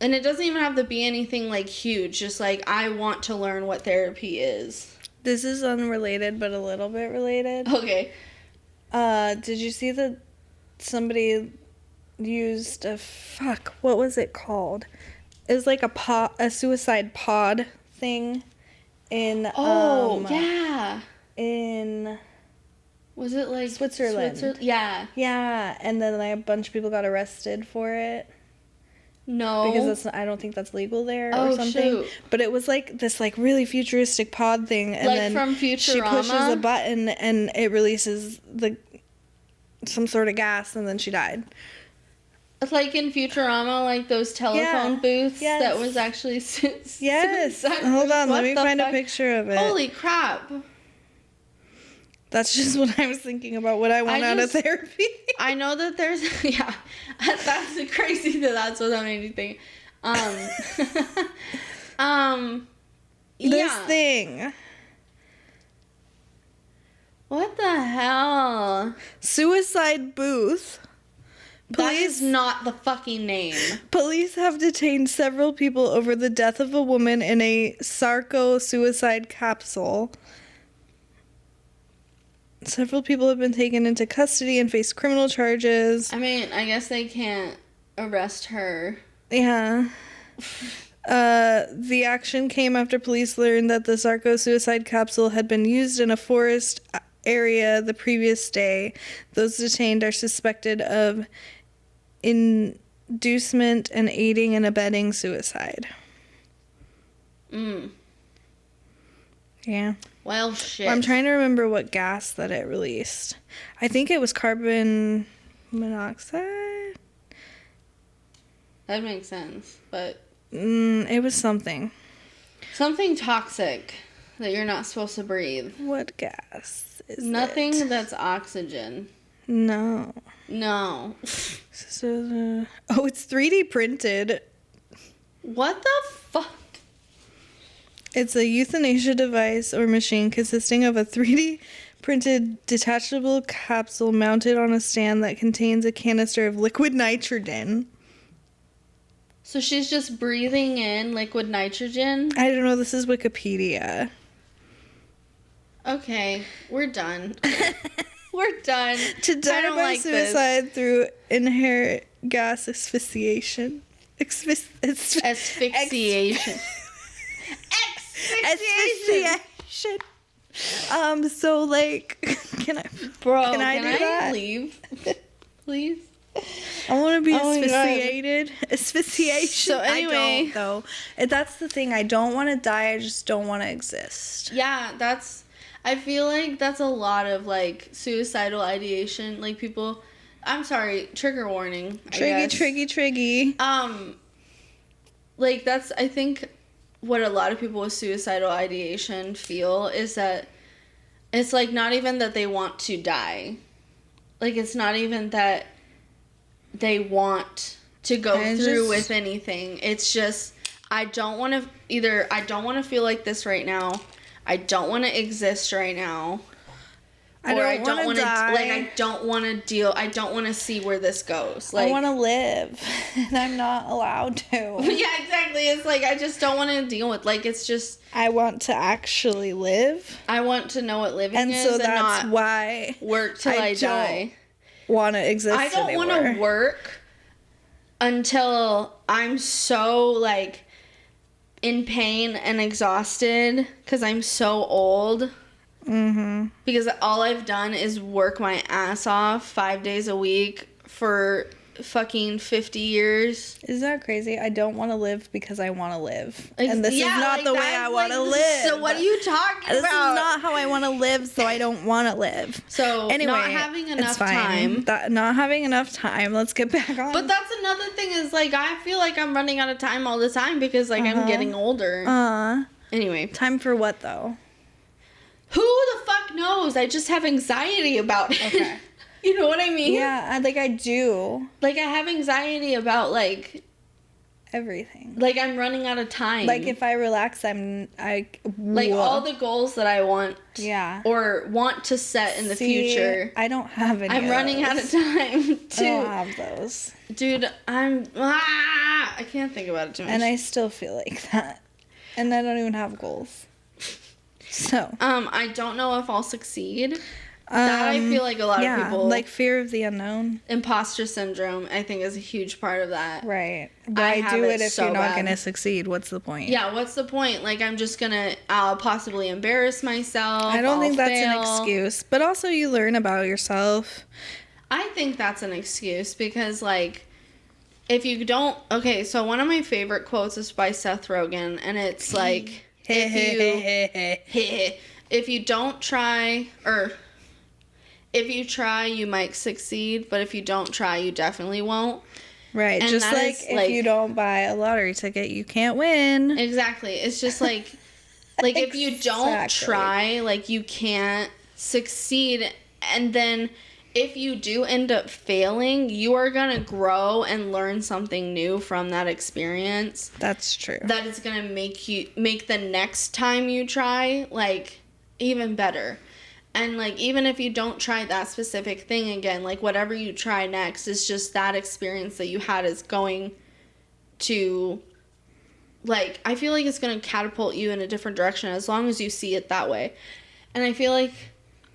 and it doesn't even have to be anything like huge, just like I want to learn what therapy is. This is unrelated, but a little bit related. Okay. Did you see that somebody used what was it called? It was like a suicide pod thing in yeah. in Was it like Switzerland? Yeah. Yeah, and then like a bunch of people got arrested for it. No. Because I don't think that's legal there Oh, or something. shoot. But it was like this like really futuristic pod thing, and Like then from she Futurama? pushes a button and it releases some sort of gas, and then she died. It's like in Futurama, like those telephone booths Yes. that was actually Yes. suicide Hold on, booths. let me What the find a fuck? picture of it. Holy crap. That's just what I was thinking about, what I want out of therapy. I know that there's, yeah, that's crazy that that's what made me think. This Yeah. thing. What the hell? Suicide booth. That is not the fucking name. Police have detained several people over the death of a woman in a Sarco suicide capsule. Several people have been taken into custody and face criminal charges. I mean, I guess they can't arrest her. Yeah. The action came after police learned that the Sarco suicide capsule had been used in a forest area the previous day. Those detained are suspected of inducement and aiding and abetting suicide. Yeah. Well, shit. I'm trying to remember what gas that it released. I think it was carbon monoxide. That makes sense, but It was something. something toxic that you're not supposed to breathe. What gas is Nothing it? that's oxygen. No. No. Oh, it's 3D printed. What the fuck? It's a euthanasia device or machine consisting of a 3D printed detachable capsule mounted on a stand that contains a canister of liquid nitrogen. So she's just breathing in liquid nitrogen? I don't know, this is Wikipedia. Okay, we're done. We're done. To die I don't by like this. suicide through inherent gas asphyxiation. Asphyxiation. Asphyxiation. So like, can I do that? Leave? Please? I want to be Oh my God. asphyxiated. Asphyxiation. So anyway. I don't though. That's the thing. I don't want to die. I just don't want to exist. Yeah, I feel like that's a lot of like suicidal ideation. Like people, I'm sorry, trigger warning. Triggy. Like that's, I think what a lot of people with suicidal ideation feel is that it's like not even that they want to die. Like it's not even that they want to go through with anything. It's just I don't want to feel like this right now. I don't want to exist right now. I don't want to die. Like I don't want to deal. I don't want to see where this goes. Like I want to live, and I'm not allowed to. Yeah, exactly. It's like I just don't want to deal with. Like it's just I want to actually live, I want to know what living and is, so and that's not why work till I die. Want to exist. I don't want to work until I'm so like in pain and exhausted because I'm so old. Because all I've done is work my ass off 5 days a week for fucking 50 years. Isn't that crazy? I don't want to live because I want to live. And this is not like the way that, I want to live. So what are you talking This about? is not how I want to live, so I don't want to live. So Anyway, not having enough it's fine. time. Not having enough time. Let's get back on. But that's another thing is, like, I feel like I'm running out of time all the time because, like, I'm getting older. Anyway. Time for what, though? Who the fuck knows? I just have anxiety about it. Okay. You know what I mean? Yeah, I do. Like, I have anxiety about, like... everything. Like, I'm running out of time. Like, if I relax, like, all the goals that I want. Yeah. Or want to set in the future. I don't have any I'm running out of time, too. I don't have those. Dude, I can't think about it too much. And I still feel like that. And I don't even have goals. So. I don't know if I'll succeed. That I feel like a lot of people... like fear of the unknown. Imposter syndrome, I think, is a huge part of that. Right. Why do it if you're not bad. going to succeed? What's the point? Yeah, what's the point? Like, I'm just going to possibly embarrass myself. I don't think that's fail. an excuse. But also you learn about yourself. I think that's an excuse because, like, if you don't... Okay, so one of my favorite quotes is by Seth Rogen, and it's like, if you don't try... or... If you try, you might succeed, but if you don't try, you definitely won't. Right, and just like if you don't buy a lottery ticket, you can't win. Exactly. It's just like, if you don't try, like, you can't succeed. And then if you do end up failing, you are going to grow and learn something new from that experience. That's true. That is going to make the next time you try, like, even better. And, like, even if you don't try that specific thing again, like, whatever you try next is just that experience that you had is going to, like, I feel like it's going to catapult you in a different direction as long as you see it that way. And I feel like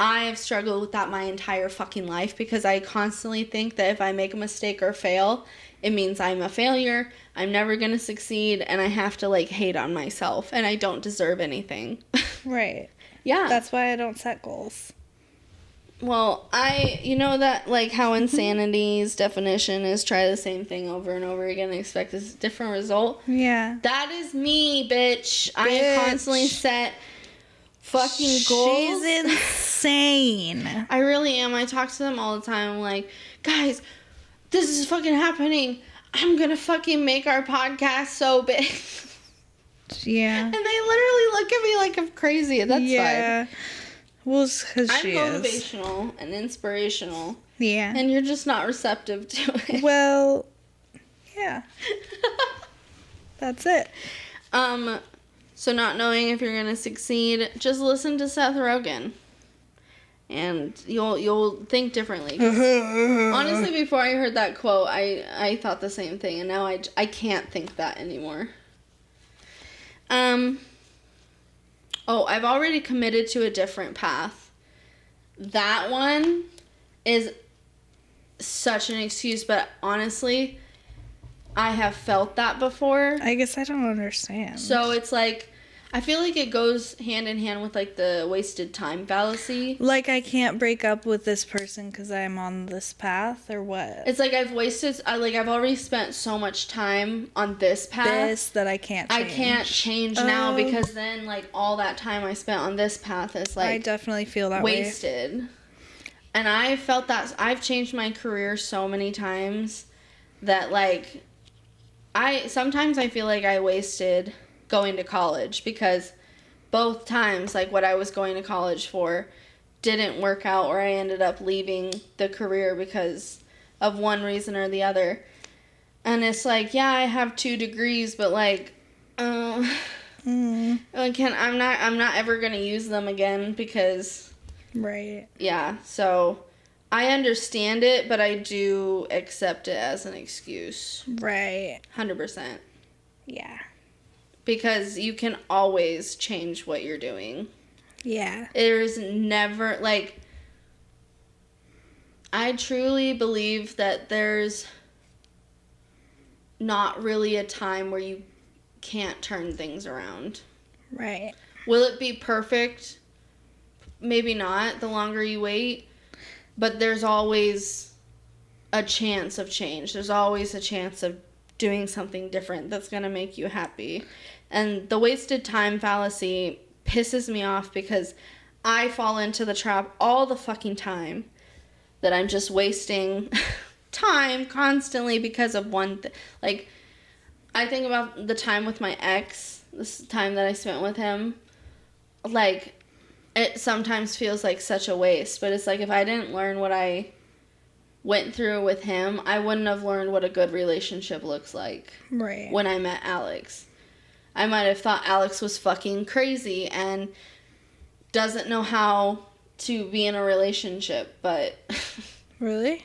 I have struggled with that my entire fucking life because I constantly think that if I make a mistake or fail, it means I'm a failure, I'm never going to succeed, and I have to, like, hate on myself, and I don't deserve anything. Right. Yeah. That's why I don't set goals. Well, you know that, like, how insanity's definition is try the same thing over and over again and expect a different result? Yeah. That is me, bitch. I constantly set fucking goals. She's insane. I really am. I talk to them all the time. I'm like, guys, this is fucking happening. I'm gonna fucking make our podcast so big. Yeah. And they literally look at me like I'm crazy. That's fine. Well, because I'm motivational and inspirational. Yeah. And you're just not receptive to it. Well, yeah. That's it. So not knowing if you're gonna succeed, just listen to Seth Rogen. And you'll think differently. Honestly, before I heard that quote, I thought the same thing, and now I can't think that anymore. I've already committed to a different path. That one is such an excuse, but honestly, I have felt that before. I guess I don't understand. So it's like, I feel like it goes hand in hand with, like, the wasted time fallacy. Like, I can't break up with this person because I'm on this path, or what? It's like I've already spent so much time on this path. That I can't change. I can't change now because then, like, all that time I spent on this path is, like, I definitely feel that wasted. way. And I felt that. I've changed my career so many times that, like, sometimes I feel like I wasted going to college because both times, like, what I was going to college for didn't work out, or I ended up leaving the career because of one reason or the other. And it's like, yeah, I have 2 degrees, but, like, I'm not ever gonna use them again because, right. Yeah. So I understand it, but I do accept it as an excuse. Right. 100%. Yeah. Because you can always change what you're doing. Yeah. There's never, like, I truly believe that there's not really a time where you can't turn things around. Right. Will it be perfect? Maybe not, the longer you wait. But there's always a chance of change. There's always a chance of doing something different that's going to make you happy. And the wasted time fallacy pisses me off because I fall into the trap all the fucking time that I'm just wasting time constantly because of one thing. Like, I think about the time with my ex, this time that I spent with him. Like, it sometimes feels like such a waste, but it's like if I didn't learn what I went through with him, I wouldn't have learned what a good relationship looks like. Right. When I met Alex. I might have thought Alex was fucking crazy and doesn't know how to be in a relationship, but... Really?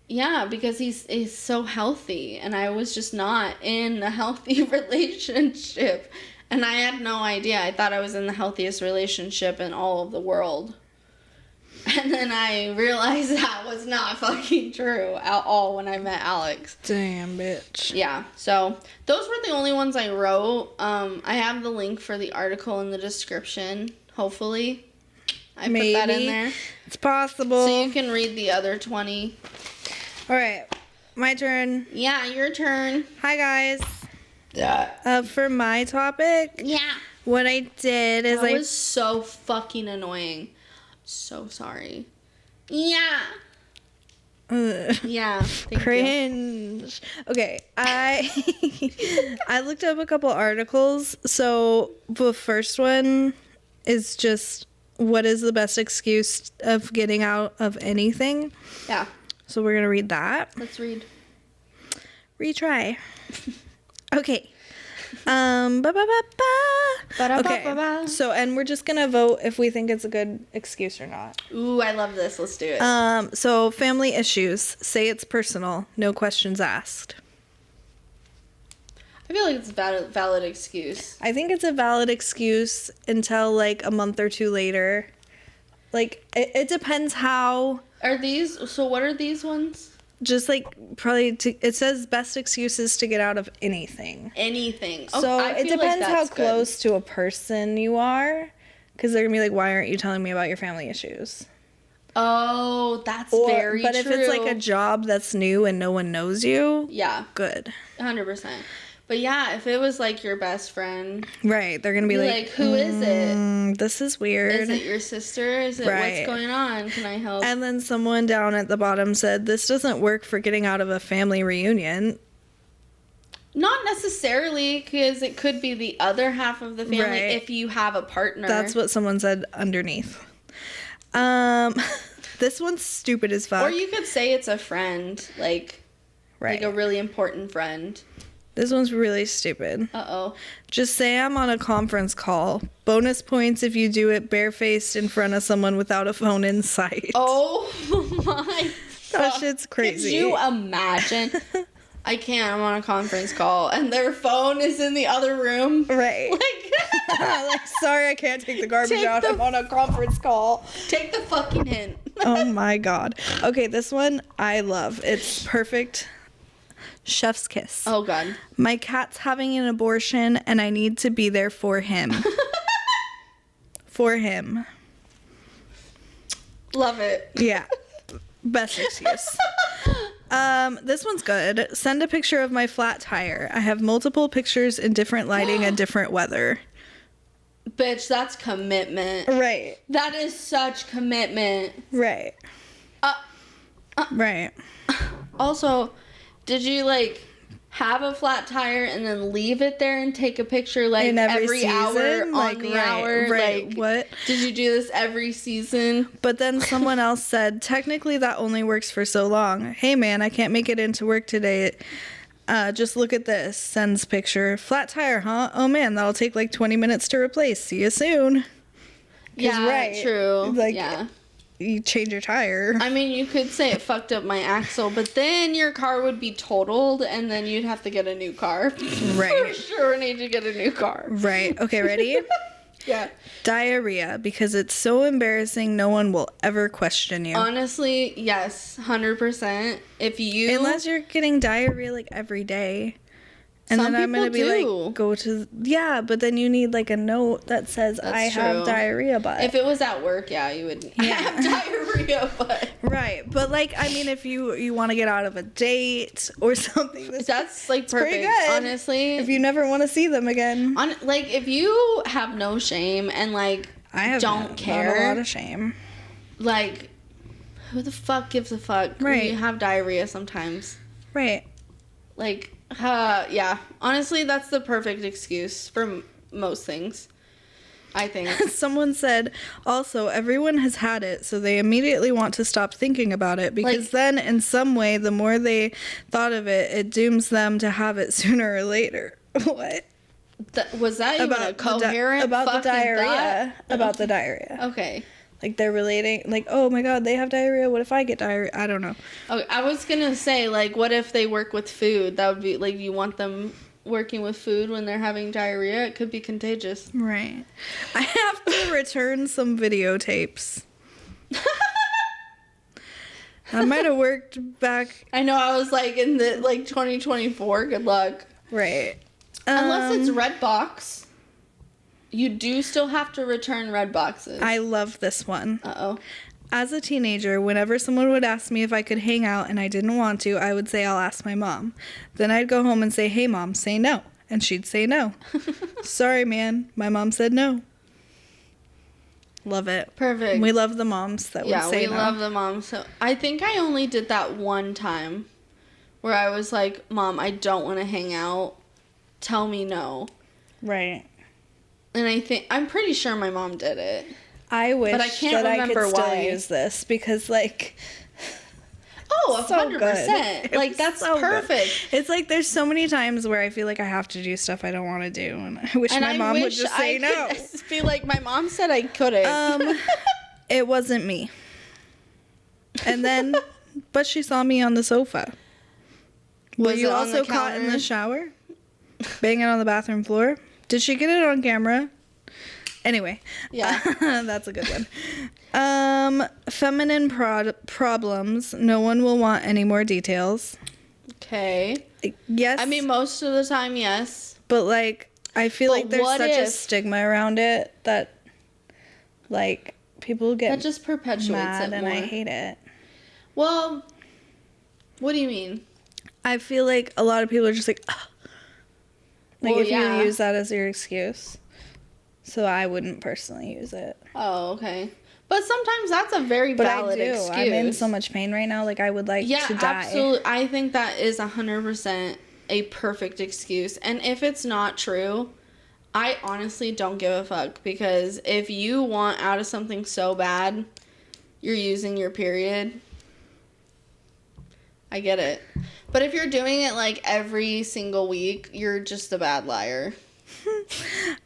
Yeah, because he's so healthy, and I was just not in a healthy relationship, and I had no idea. I thought I was in the healthiest relationship in all of the world, and then I realized that was not fucking true at all when I met Alex. Damn, bitch. Yeah, so those were the only ones I wrote. I have the link for the article in the description, hopefully. I Maybe. put that in there. It's possible. So you can read the other 20. All right, my turn. Yeah, your turn. Hi, guys. Yeah. For my topic, Yeah. what I did is That was so fucking annoying. So sorry. Yeah. Yeah. Thank you. Cringe. Okay, I I looked up a couple articles. So the first one is just what is the best excuse of getting out of anything. Yeah. So we're gonna read that. Let's read. Retry. Okay. Okay. So, and we're just gonna vote if we think it's a good excuse or not. Ooh, I love this. Let's do it. So family issues. Say it's personal. No questions asked. I feel like it's a valid excuse. I think it's a valid excuse until like a month or two later. Like it depends how. Are these? So what are these ones? Just like probably it says best excuses to get out of anything. Anything. So it depends how close to a person you are, because they're gonna be like, "Why aren't you telling me about your family issues?" Oh, that's very true. But if it's like a job that's new and no one knows you, yeah, good. 100%. But yeah, if it was like your best friend, right? They're gonna be like, "Who is it? This is weird. Is it your sister? Is it what's going on? Can I help?" And then someone down at the bottom said, "This doesn't work for getting out of a family reunion." Not necessarily, because it could be the other half of the family if you have a partner. That's what someone said underneath. This one's stupid as fuck. Or you could say it's a friend, like a really important friend. This one's really stupid. Uh-oh. Just say I'm on a conference call. Bonus points if you do it barefaced in front of someone without a phone in sight. Oh my God. That shit's crazy. Could you imagine? I can't. I'm on a conference call and their phone is in the other room. Right. Like, sorry, I can't take the garbage out. I'm on a conference call. Take the fucking hint. Oh my God. Okay, this one I love. It's perfect. Chef's kiss. Oh God. My cat's having an abortion and I need to be there for him. For him. Love it. Yeah. Best excuse. This one's good. Send a picture of my flat tire. I have multiple pictures in different lighting and different weather. Bitch, that's commitment. Right. That is such commitment. Right. Right. Also, did you like have a flat tire and then leave it there and take a picture like in every hour season? on the hour? Right. Like, what? Did you do this every season? But then someone else said, technically that only works for so long. Hey man, I can't make it into work today. Just look at this. Sends picture. Flat tire, huh? Oh man, that'll take like 20 minutes to replace. See you soon. Yeah, true. Like, yeah. You change your tire. I mean, you could say it fucked up my axle, but then your car would be totaled, and then you'd have to get a new car. Right. For sure need to get a new car. Right. Okay, ready? Yeah. Diarrhea, because it's so embarrassing no one will ever question you. Honestly, yes, 100%. If you... Unless you're getting diarrhea like every day. And Some then I'm going to be people like, go to, yeah, but then you need like a note that says, That's I have true. diarrhea, but. If it was at work, yeah, you would have diarrhea, but. Right. But like, I mean, if you want to get out of a date or something. That's like perfect, pretty good. honestly. If you never want to see them again. Like, if you have no shame and like, don't care. Not a lot of shame. Like, who the fuck gives a fuck? Right. When you have diarrhea sometimes. Right. Like, yeah. Honestly, that's the perfect excuse for most things, I think. Someone said, also, everyone has had it, so they immediately want to stop thinking about it because Like, then, in some way, the more they thought of it, it dooms them to have it sooner or later. What? Was that even a coherent about the fucking diarrhea? thought? About the diarrhea. Okay. Like, they're relating, like, oh my god, they have diarrhea, what if I get diarrhea? I don't know. Okay, I was gonna say, like, what if they work with food? That would be, like, you want them working with food when they're having diarrhea? It could be contagious. Right. I have to return some videotapes. That might have worked back. I know, I was like, in the, like, 2024, good luck. Right. Unless it's red box. You do still have to return red boxes. I love this one. Uh-oh. As a teenager, whenever someone would ask me if I could hang out and I didn't want to, I would say, I'll ask my mom. Then I'd go home and say, hey, Mom, say no. And she'd say no. Sorry, man. My mom said no. Love it. Perfect. We love the moms that would say no. Yeah, we love the moms. So I think I only did that one time where I was like, Mom, I don't want to hang out. Tell me no. Right. And I'm pretty sure my mom did it. I wish but I can't that remember I could still why. use this because, like... Oh, so 100%. good. Like, that's so perfect. Good. It's like there's so many times where I feel like I have to do stuff I don't want to do, and I wish my mom would just say no. I feel like my mom said I couldn't. It wasn't me. And then, but she saw me on the sofa. Were you also caught in the shower? Banging on the bathroom floor? Did she get it on camera? Anyway. Yeah. That's a good one. Feminine problems. No one will want any more details. Okay. Yes. I mean, most of the time, yes. But, like, I feel like there's such a if- stigma around it that, like, people get That just perpetuates mad it and more. I hate it. Well, what do you mean? I feel like a lot of people are just like, ugh. Like, Well, if yeah. you use that as your excuse. So I wouldn't personally use it. Oh, okay. But sometimes that's a very But valid I do. excuse. I'm in so much pain right now. Like, I would like to die. Absolutely. I think that is 100% a perfect excuse. And if it's not true, I honestly don't give a fuck. Because if you want out of something so bad, you're using your period. I get it. But if you're doing it, like, every single week, you're just a bad liar.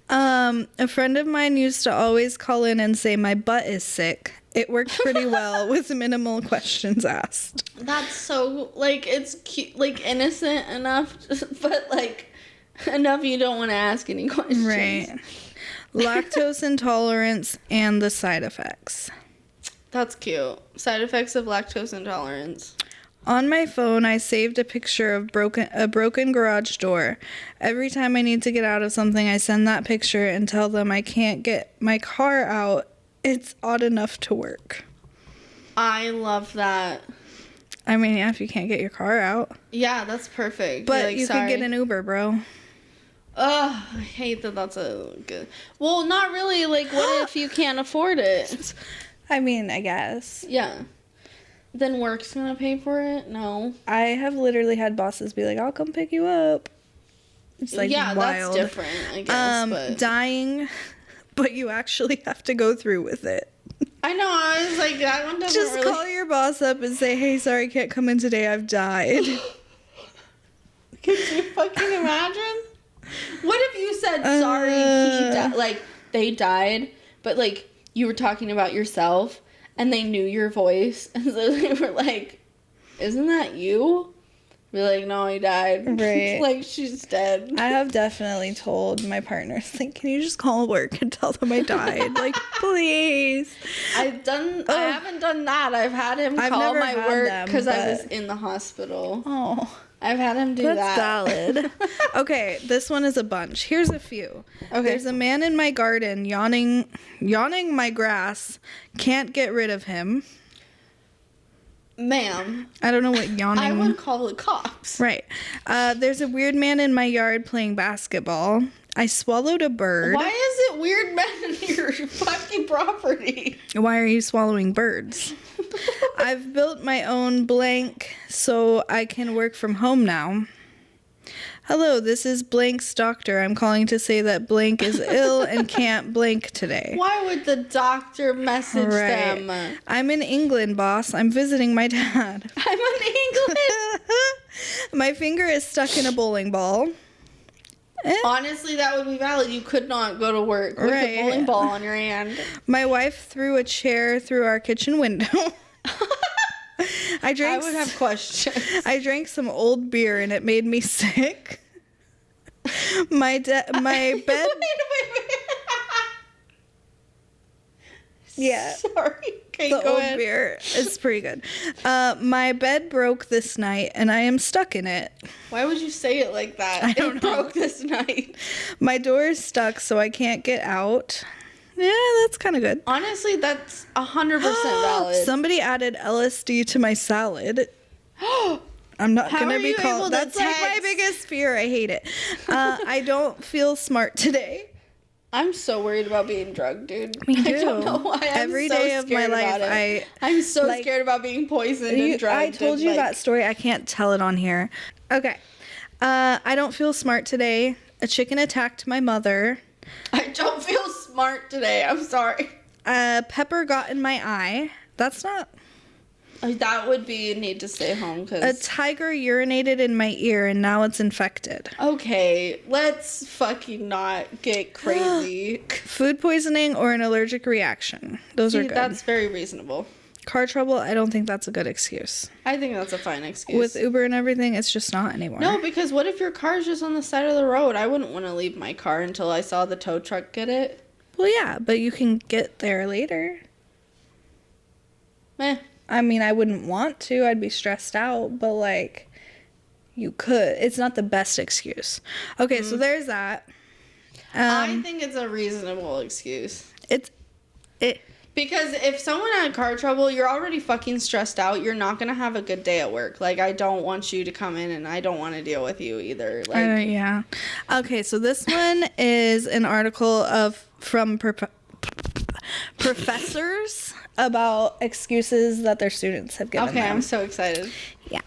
A friend of mine used to always call in and say, my butt is sick. It worked pretty well with minimal questions asked. That's so, like, it's cute, like, innocent enough, but, like, enough you don't want to ask any questions. Right. Lactose intolerance and the side effects. That's cute. Side effects of lactose intolerance. On my phone, I saved a picture of a broken garage door. Every time I need to get out of something, I send that picture and tell them I can't get my car out. It's odd enough to work. I love that. I mean, yeah, if you can't get your car out. Yeah, that's perfect. But like, you sorry. could get an Uber, bro. Ugh, I hate that that's a good... Well, not really. Like, what if you can't afford it? I mean, I guess. Yeah. Then work's gonna pay for it? No. I have literally had bosses be like, I'll come pick you up. It's like yeah, wild. that's different, I guess. But Dying, but you actually have to go through with it. I know, I was like, that one doesn't Just really... call your boss up and say, hey, sorry, can't come in today, I've died. Could you fucking imagine? What if you said, sorry, he died? Like, they died, but, like, you were talking about yourself, and they knew your voice, and so they were like, isn't that you? Be like, no, he died. Right. Like, she's dead. I have definitely told my partners, like, can you just call work and tell them I died? Like, please. I haven't done that. I've had him I've call never my had work them, because I was but- in the hospital. Oh. I've had him do That's that. valid. Okay, this one is a bunch. Here's a few. Okay. There's a man in my garden yawning my grass. Can't get rid of him. Ma'am, I don't know what yawning. I would call the cops. Right. There's a weird man in my yard playing basketball. I swallowed a bird. Why is it weird men in your fucking property? Why are you swallowing birds? I've built my own blank so I can work from home now. Hello, this is blank's doctor. I'm calling to say that blank is ill and can't blank today. Why would the doctor message them? I'm in England, boss. I'm visiting my dad. I'm in England. My finger is stuck in a bowling ball. Honestly, that would be valid. You could not go to work with a bowling ball on your hand. My wife threw a chair through our kitchen window. I would have questions. I drank some old beer and it made me sick. My bed. Wait. Yeah. Sorry. Okay, The go old ahead. beer is pretty good. My bed broke this night and I am stuck in it. Why would you say it like that? I don't It know. broke this night. My door is stuck so I can't get out. Yeah, that's kind of good. Honestly, that's 100% valid. Somebody added LSD to my salad. I'm not How gonna are be you able called. to That's like my text? biggest fear. I hate it. I don't feel smart today. I'm so worried about being drugged, dude. Me I too. don't know why. Every day of my life, I'm so like, scared about being poisoned and drugged. I told and, you like, that story. I can't tell it on here. Okay. I don't feel smart today. A chicken attacked my mother. I don't feel smart today. I'm sorry. Pepper got in my eye. That's not. That would be need to stay home A because. tiger urinated in my ear and now it's infected. Okay, let's fucking not get crazy. Food poisoning or an allergic reaction. Those are See, good. that's very reasonable. Car trouble, I don't think that's a good excuse. I think that's a fine excuse. With Uber and everything, it's just not anymore. No, because what if your car's just on the side of the road? I wouldn't want to leave my car until I saw the tow truck get it. Well, yeah, but you can get there later. Meh. I mean, I wouldn't want to. I'd be stressed out, but like, you could. It's not the best excuse. Okay, so there's that. I think it's a reasonable excuse. It. Because if someone had car trouble, you're already fucking stressed out. You're not going to have a good day at work. Like, I don't want you to come in and I don't want to deal with you either. Like, Yeah. Okay, so this one is an article from professors about excuses that their students have given okay, them. I'm so excited. Yeah.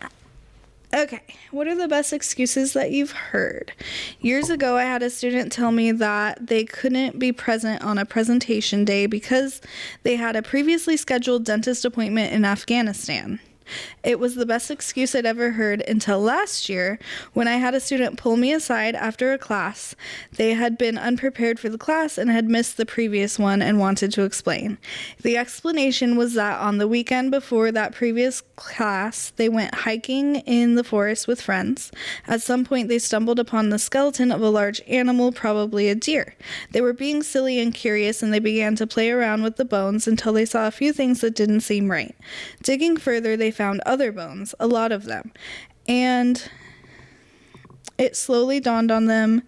Okay, what are the best excuses that you've heard? Years ago, I had a student tell me that they couldn't be present on a presentation day because they had a previously scheduled dentist appointment in Afghanistan. It was the best excuse I'd ever heard until last year when I had a student pull me aside after a class. They had been unprepared for the class and had missed the previous one and wanted to explain. The explanation was that on the weekend before that previous class, they went hiking in the forest with friends. At some point, they stumbled upon the skeleton of a large animal, probably a deer. They were being silly and curious, and they began to play around with the bones until they saw a few things that didn't seem right. Digging further, they found other bones, a lot of them, and it slowly dawned on them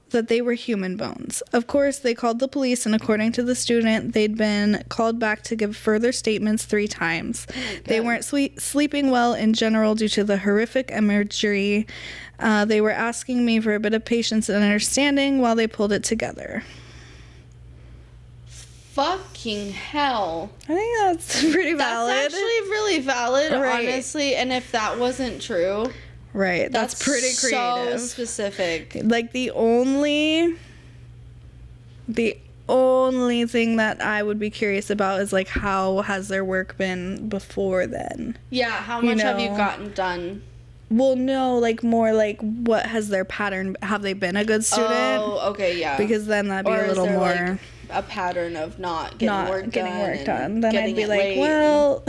that they were human bones. Of course, they called the police, and according to the student, they'd been called back to give further statements 3 times. They weren't sleeping well in general due to the horrific imagery. They were asking me for a bit of patience and understanding while they pulled it together. Fucking hell. I think that's pretty valid. That's actually really valid, Right. honestly. And if that wasn't true, Right, that's pretty creative. so specific. Like the only thing that I would be curious about is like how has their work been before then? Yeah, how You much have you know. gotten done? Well, no, like more like what has their pattern? Have they been a good student? Oh, okay, yeah. Because then that'd be Or a is little there, more like, a pattern of not getting work done. Then I'd be like, well,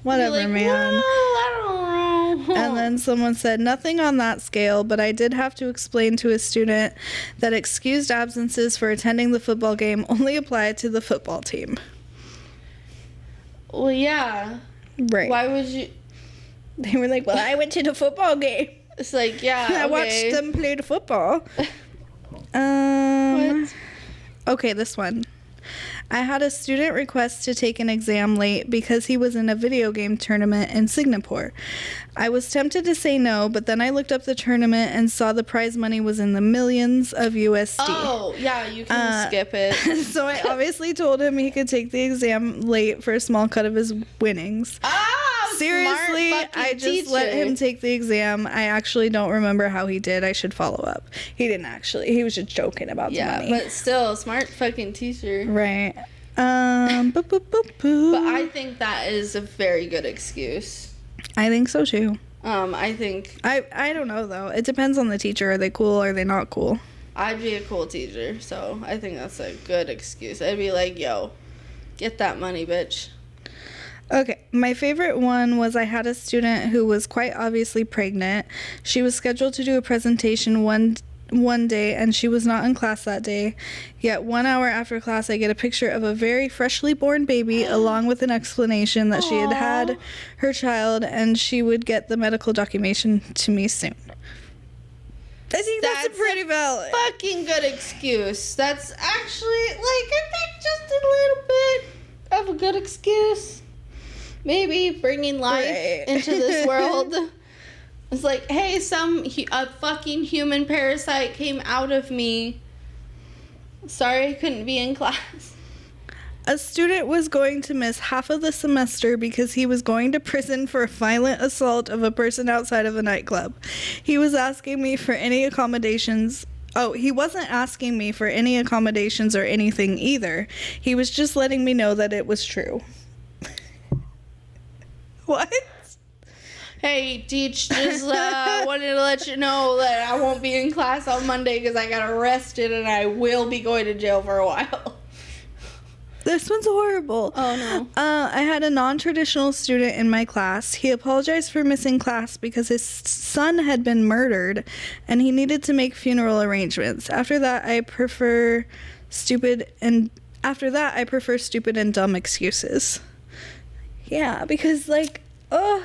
whatever, man. Well, I don't know. And then someone said, nothing on that scale, but I did have to explain to a student that excused absences for attending the football game only apply to the football team. Well, yeah. Right. Why would you? They were like, well, I went to the football game. It's like, yeah, I watched them play the football. What? Okay, this one. I had a student request to take an exam late because he was in a video game tournament in Singapore. I was tempted to say no, but then I looked up the tournament and saw the prize money was in the millions of USD. Oh, yeah, you can skip it. So I obviously told him he could take the exam late for a small cut of his winnings. Oh, seriously, I just let him take the exam. I actually don't remember how he did. I should follow up. He didn't actually. He was just joking about the money. Yeah, but still, smart fucking teacher. Right. But I think that is a very good excuse. I think so too. I think I don't know though. It depends on the teacher. Are they cool? Are they not cool? I'd be a cool teacher, so I think that's a good excuse. I'd be like, yo, get that money, bitch. Okay, my favorite one was I had a student who was quite obviously pregnant. She was scheduled to do a presentation one day and she was not in class that day. Yet 1 hour after class I get a picture of a very freshly born baby along with an explanation that she had had her child and she would get the medical documentation to me soon. I think that's a pretty valid fucking good excuse. That's actually like I think just a little bit of a good excuse. Maybe bringing life into this world. It's like, hey, a fucking human parasite came out of me. Sorry I couldn't be in class. A student was going to miss half of the semester because he was going to prison for a violent assault of a person outside of a nightclub. He was asking me for any accommodations. Oh, he wasn't asking me for any accommodations or anything either. He was just letting me know that it was true. What? Hey, teach, just wanted to let you know that I won't be in class on Monday because I got arrested and I will be going to jail for a while. This one's horrible. Oh, no. I had a non-traditional student in my class. He apologized for missing class because his son had been murdered and he needed to make funeral arrangements. After that, I prefer stupid and dumb excuses. Yeah, because, like, like,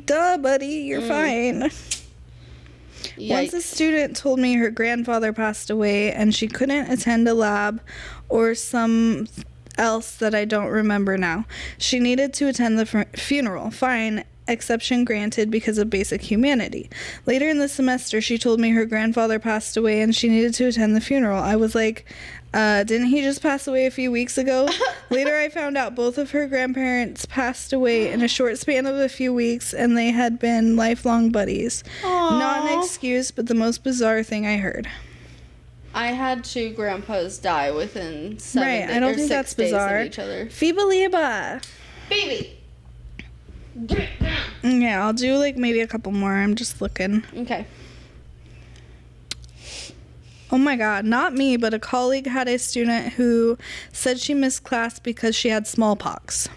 duh, buddy, you're fine. Yikes. Once a student told me her grandfather passed away and she couldn't attend a lab or some else that I don't remember now. She needed to attend the funeral. Fine, exception granted because of basic humanity. Later in the semester, she told me her grandfather passed away and she needed to attend the funeral. I was like, didn't he just pass away a few weeks ago? Later, I found out both of her grandparents passed away in a short span of a few weeks, and they had been lifelong buddies. Aww. Not an excuse, but the most bizarre thing I heard. I had 2 grandpas die within 7 right, days, I don't or think 6 that's days bizarre. of each other. Fiba Baby! Yeah, I'll do, like, maybe a couple more. I'm just looking. Okay. Oh my god, not me, but a colleague had a student who said she missed class because she had smallpox.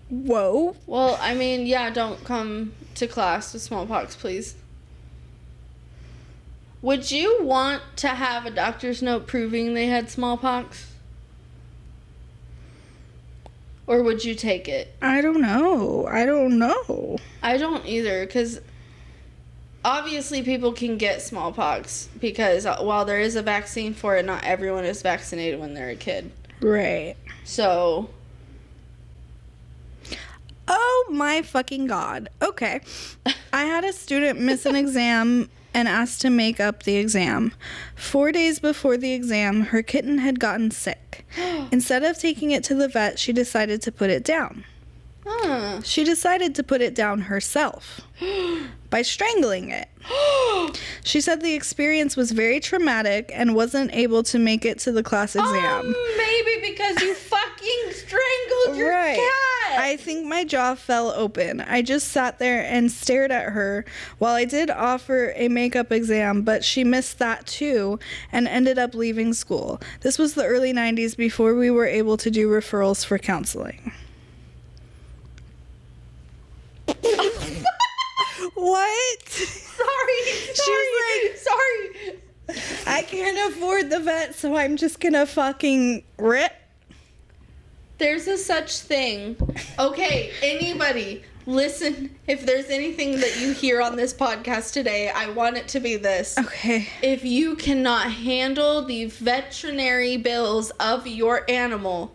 Whoa. Well, I mean, yeah, don't come to class with smallpox, please. Would you want to have a doctor's note proving they had smallpox? Or would you take it? I don't know. I don't either, because obviously people can get smallpox because while there is a vaccine for it, not everyone is vaccinated when they're a kid. Right. So. Oh my fucking god. Okay. I had a student miss an exam and asked to make up the exam. 4 days before the exam, her kitten had gotten sick. Instead of taking it to the vet, she decided to put it down. She decided to put it down herself by strangling it. She said the experience was very traumatic and wasn't able to make it to the class exam. Maybe because you fucking strangled your cat. I think my jaw fell open. I just sat there and stared at her while I did offer a makeup exam, but she missed that too and ended up leaving school. This was the early 90s before we were able to do referrals for counseling. What? Sorry. I can't afford the vet, so I'm just gonna fucking rip. There's a such thing. Okay, anybody, listen. If there's anything that you hear on this podcast today, I want it to be this. Okay. If you cannot handle the veterinary bills of your animal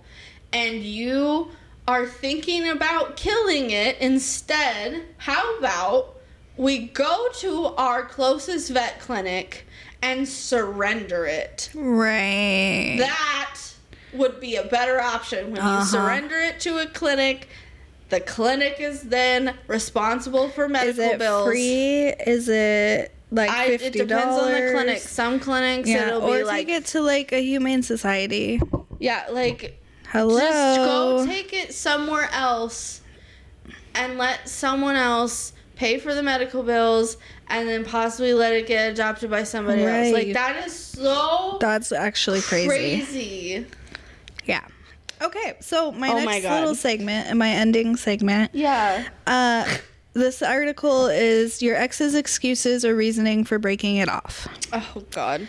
and you are thinking about killing it instead, how about we go to our closest vet clinic and surrender it? Right. That would be a better option. When you surrender it to a clinic, the clinic is then responsible for medical bills. Is it free? Is it like $50? It depends on the clinic. Some clinics it'll be like... Or take it to like a humane society. Yeah, like... Hello. Just go take it somewhere else and let someone else pay for the medical bills and then possibly let it get adopted by somebody else. Like, that is so... That's actually crazy. Yeah. Okay, so my next little segment and my ending segment. Yeah. This article is your ex's excuses or reasoning for breaking it off. Oh, God.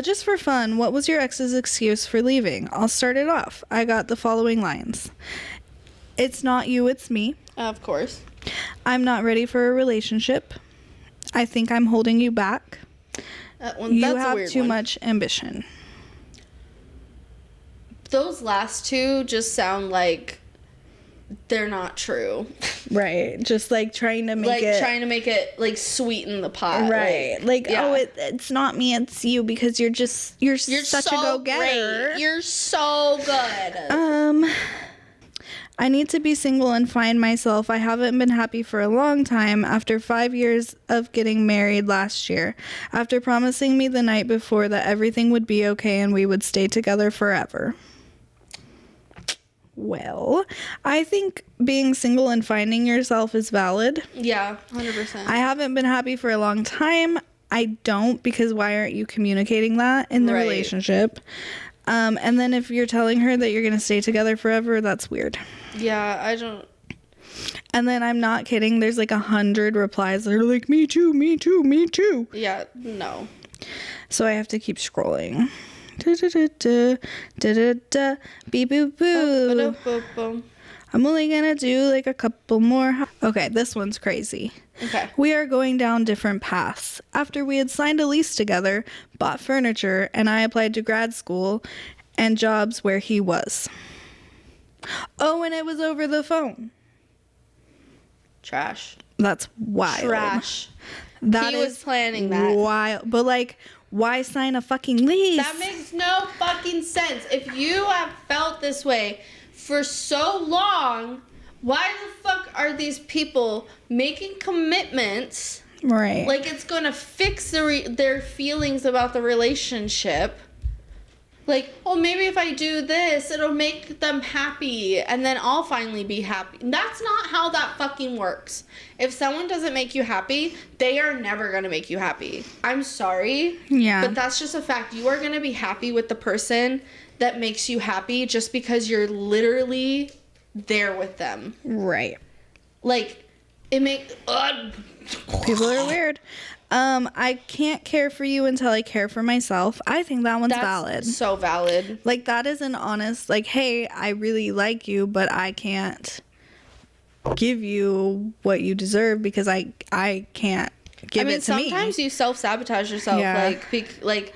Just for fun, what was your ex's excuse for leaving? I'll start it off. I got the following lines. It's not you, it's me. Of course. I'm not ready for a relationship. I think I'm holding you back. You have too much ambition. Those last two just sound like they're not true. Right. Just like trying to make it like sweeten the pot. Right. It's not me, it's you because you're such a go-getter. Great. You're so good. I need to be single and find myself. I haven't been happy for a long time after 5 years of getting married last year. After promising me the night before that everything would be okay and we would stay together forever. Well, I think being single and finding yourself is valid. Yeah, 100%. I haven't been happy for a long time. I don't, because why aren't you communicating that in the relationship? And then if you're telling her that you're going to stay together forever, that's weird. Yeah, I don't... And then I'm not kidding. There's like 100 replies that are like, me too, me too, me too. Yeah, no. So I have to keep scrolling. Beep boop boo. I'm only gonna do like a couple more. Okay, this one's crazy. Okay. We are going down different paths. After we had signed a lease together, bought furniture, and I applied to grad school and jobs where he was. Oh, and it was over the phone. Trash. That's wild. Trash. He was planning that. Wild. But like, why sign a fucking lease? That makes no fucking sense. If you have felt this way for so long, why the fuck are these people making commitments? Right. Like it's gonna fix their feelings about the relationship. Like, oh, maybe if I do this, it'll make them happy, and then I'll finally be happy. That's not how that fucking works. If someone doesn't make you happy, they are never gonna make you happy. I'm sorry. Yeah. But that's just a fact. You are gonna be happy with the person that makes you happy just because you're literally there with them. Right. Like, it makes... People are weird. I can't care for you until I care for myself. I think that one's valid. So valid. Like, that is an honest, like, hey, I really like you, but I can't give you what you deserve because I can't give it to me. Sometimes you self-sabotage yourself. Yeah. Like,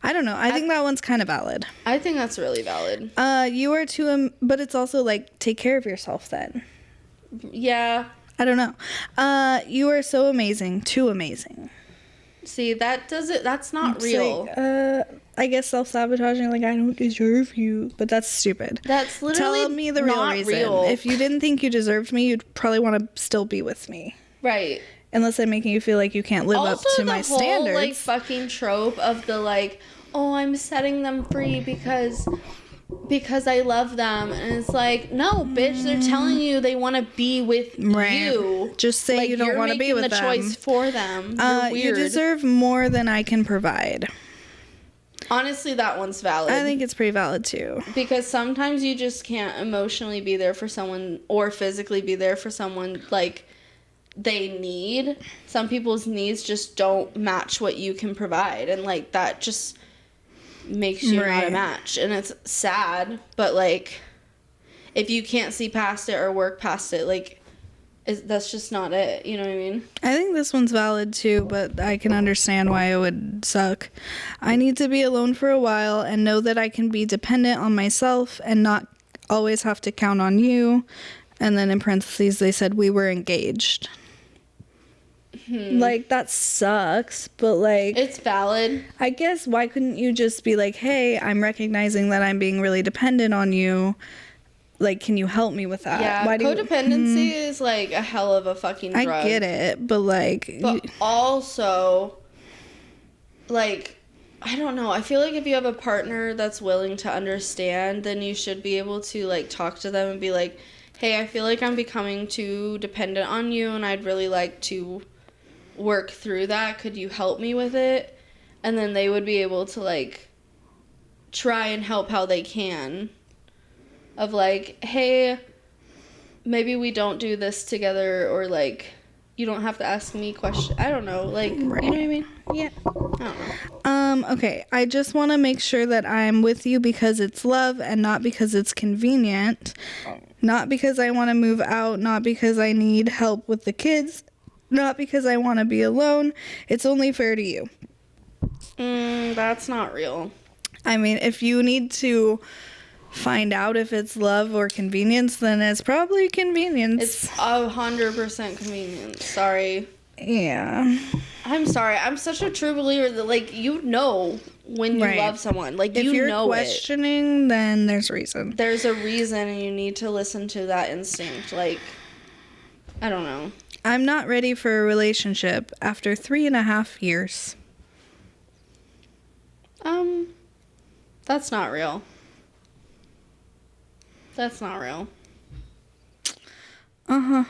I don't know. I think that one's kind of valid. I think that's really valid. You are too, but it's also like, take care of yourself then. Yeah. I don't know. You are so amazing. Too amazing. See, that's not real. Like, I guess self-sabotaging, like, I don't deserve you. But that's stupid. That's literally Tell me the real reason. Real. If you didn't think you deserved me, you'd probably want to still be with me. Right. Unless I'm making you feel like you can't live up to my standards. Also, the whole, like, fucking trope of the, like, oh, I'm setting them free because I love them. And it's like, no, bitch, they're telling you they want to be with you. Just say you don't want to be with them. You're making the choice for them. You're weird. You deserve more than I can provide. Honestly, that one's valid. I think it's pretty valid, too. Because sometimes you just can't emotionally be there for someone or physically be there for someone, like, they need. Some people's needs just don't match what you can provide. And, like, that just makes you not a match. And it's sad, but, like, if you can't see past it or work past it, like, that's just not it. You know what I mean? I think this one's valid too, but I can understand why it would suck. I need to be alone for a while and know that I can be dependent on myself and not always have to count on you. And then in parentheses, they said we were engaged. Like, that sucks, but like, It's valid. I guess why couldn't you just be like, hey, I'm recognizing that I'm being really dependent on you. Like, can you help me with that? Yeah, codependency is like a hell of a fucking drug. I get it, but like... But also, like, I don't know. I feel like if you have a partner that's willing to understand, then you should be able to, like, talk to them and be like, hey, I feel like I'm becoming too dependent on you, and I'd really like to work through that. Could you help me with it? And then they would be able to, like, try and help how they can. Of like, hey, maybe we don't do this together, or like, you don't have to ask me questions. I don't know, like, Right. You know what I mean? Yeah. I don't know. Okay, I just want to make sure that I'm with you because it's love and not because it's convenient. Not because I want to move out, not because I need help with the kids, not because I want to be alone. It's only fair to you. That's not real. I mean, if you need to find out if it's love or convenience, then it's probably convenience. It's 100% convenience. Sorry. Yeah. I'm sorry. I'm such a true believer that, like, you know when you Right. love someone. Like, If you you're know questioning, then there's reason. There's a reason, and you need to listen to that instinct. Like, I don't know. I'm not ready for a relationship after 3.5 years. That's not real. That's not real. Uh-huh.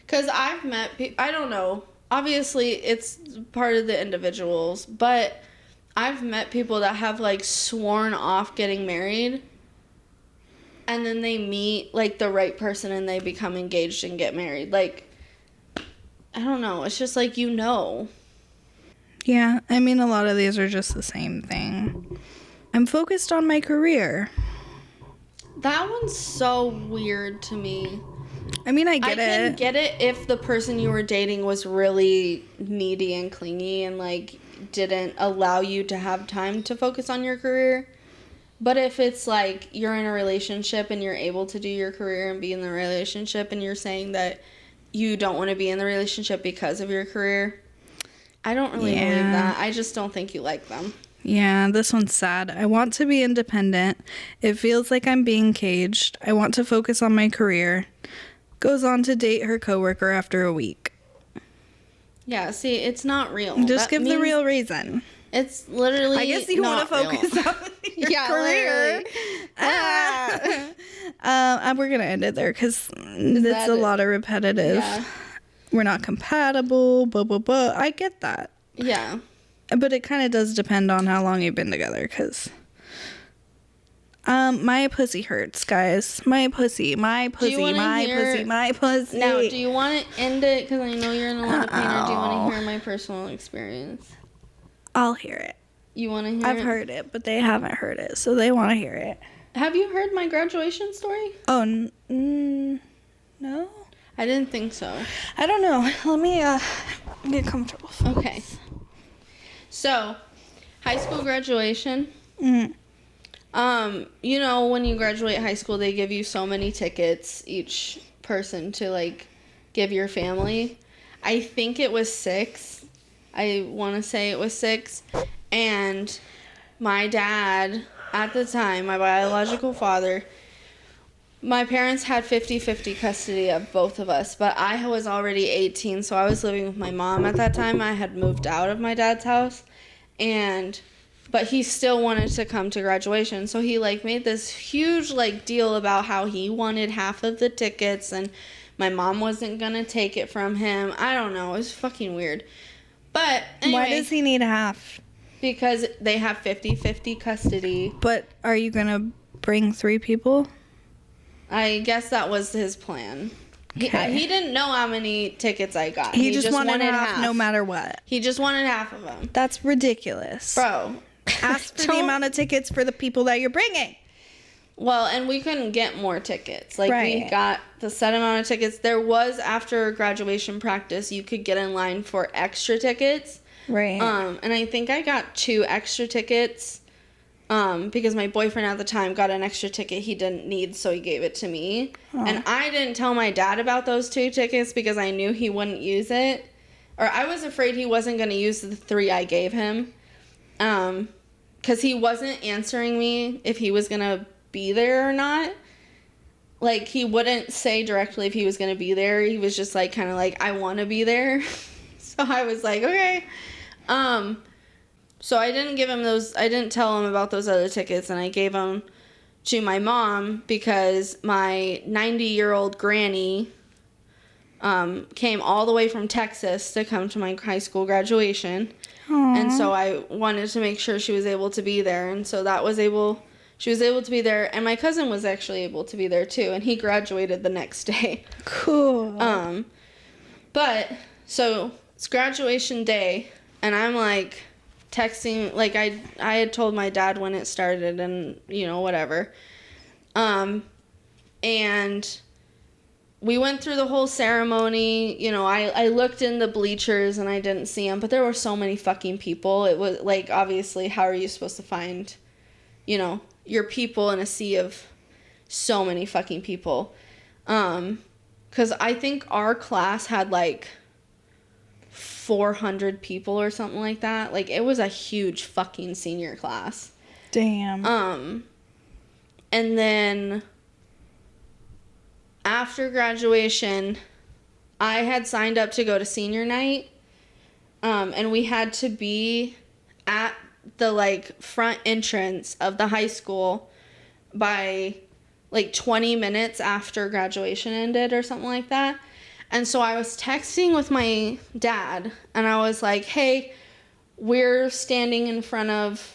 Because I've met people, I don't know. Obviously, it's part of the individuals, but I've met people that have, like, sworn off getting married, and then they meet, like, the right person, and they become engaged and get married. Like, I don't know. It's just, like, you know. Yeah, I mean, a lot of these are just the same thing. I'm focused on my career. That one's so weird to me. I mean, I I get can it. get it if the person you were dating was really needy and clingy and, like, didn't allow you to have time to focus on your career. But if it's, like, you're in a relationship and you're able to do your career and be in the relationship, and you're saying that you don't want to be in the relationship because of your career, I don't really believe that. I just don't think you like them. Yeah, this one's sad. I want to be independent. It feels like I'm being caged. I want to focus on my career. Goes on to date her coworker after a week. Yeah, see, it's not real. Just That give the means real reason. It's literally I guess you want not to focus real. on your career. We're going to end it there because it's a lot of repetitive. Yeah. We're not compatible, blah, blah, blah. I get that. Yeah. But it kind of does depend on how long you've been together, because my pussy hurts, guys. My pussy. my pussy. Now, do you want to end it because I know you're in a lot of pain, or do you want to hear my personal experience? I'll hear it. You want to hear it? I've heard it, but they haven't heard it, so they want to hear it. Have you heard my graduation story? Oh, no? I didn't think so. I don't know. Let me get comfortable. Okay. So, high school graduation. Mm. You know, when you graduate high school, they give you so many tickets, each person, to, like, give your family. I think it was 6. I want to say it was 6. And my dad, at the time, my biological father, my parents had 50-50 custody of both of us, but I was already 18, so I was living with my mom at that time. I had moved out of my dad's house, but he still wanted to come to graduation, so he, like, made this huge, like, deal about how he wanted half of the tickets, and my mom wasn't gonna take it from him. I don't know. It was fucking weird. But anyway, Why does he need half? because they have 50-50 custody. But are you going to bring 3 people? I guess that was his plan. Okay. He didn't know how many tickets I got. He just wanted half no matter what. He just wanted half of them. That's ridiculous. Bro. Ask for the amount of tickets for the people that you're bringing. Well, and we couldn't get more tickets. Like, Right. we got the set amount of tickets. There was, after graduation practice, you could get in line for extra tickets. Right. And I think I got 2 extra tickets because my boyfriend at the time got an extra ticket he didn't need, so he gave it to me. Oh. And I didn't tell my dad about those 2 tickets because I knew he wouldn't use it. Or I was afraid he wasn't going to use the 3 I gave him. Because he wasn't answering me if he was going to be there or not. Like, he wouldn't say directly if he was going to be there. He was just, like, kind of like, I want to be there. So I was like, okay. So I didn't give him those, I didn't tell him about those other tickets, and I gave them to my mom because my 90-year-old granny came all the way from Texas to come to my high school graduation. Aww. And so I wanted to make sure she was able to be there. And so she was able to be there. And my cousin was actually able to be there too. And he graduated the next day. Cool. But so it's graduation day. And I'm like texting, like I had told my dad when it started and, whatever. And we went through the whole ceremony. I looked in the bleachers and I didn't see him, but there were so many fucking people. It was like, obviously, how are you supposed to find, your people in a sea of so many fucking people? 'Cause I think our class had like 400 people or something like that. Like, it was a huge fucking senior class. Damn. And then after graduation, I had signed up to go to senior night, and we had to be at the, like, front entrance of the high school by, like, 20 minutes after graduation ended or something like that. And so I was texting with my dad, and I was like, hey, we're standing in front of,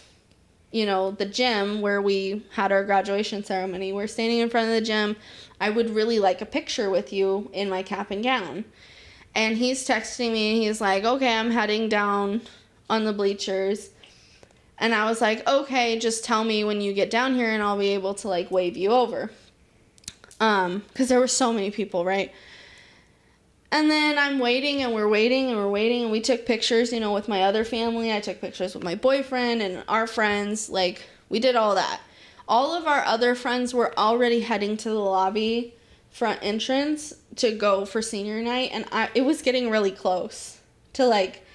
the gym where we had our graduation ceremony. We're standing in front of the gym. I would really like a picture with you in my cap and gown. And he's texting me, and he's like, okay, I'm heading down on the bleachers. And I was like, okay, just tell me when you get down here, and I'll be able to, like, wave you over. Because there were so many people, right? And then I'm waiting, and we're waiting, and we're waiting, and we took pictures, with my other family. I took pictures with my boyfriend and our friends. Like, we did all that. All of our other friends were already heading to the lobby front entrance to go for senior night, and it was getting really close to, like,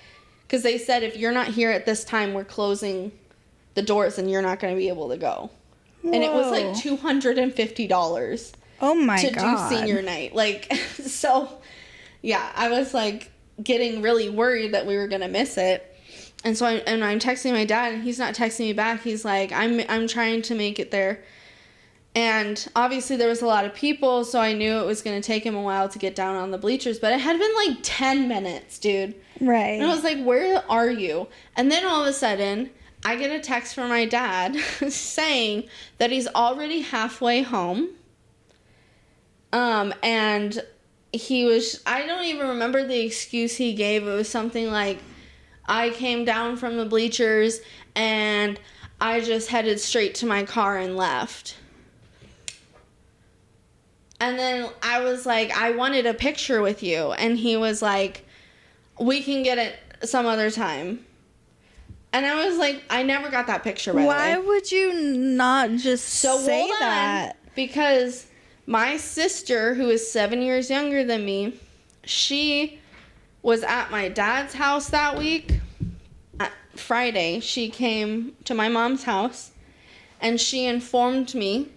because they said, if you're not here at this time, we're closing the doors, and you're not going to be able to go. Whoa. And it was, like, $250 oh, my to God. do senior night. Like, so, yeah, I was, like, getting really worried that we were going to miss it. And so I'm texting my dad, and he's not texting me back. He's like, I'm trying to make it there. And obviously there was a lot of people, so I knew it was going to take him a while to get down on the bleachers. But it had been like 10 minutes, dude. Right. And I was like, where are you? And then all of a sudden, I get a text from my dad saying that he's already halfway home. And I don't even remember the excuse he gave. It was something like, I came down from the bleachers and I just headed straight to my car and left. And then I was like, I wanted a picture with you. And he was like, we can get it some other time. And I was like, I never got that picture, by the way. Why would you not just say that? Because my sister, who is 7 years younger than me, she was at my dad's house that week. Friday, she came to my mom's house, and she informed me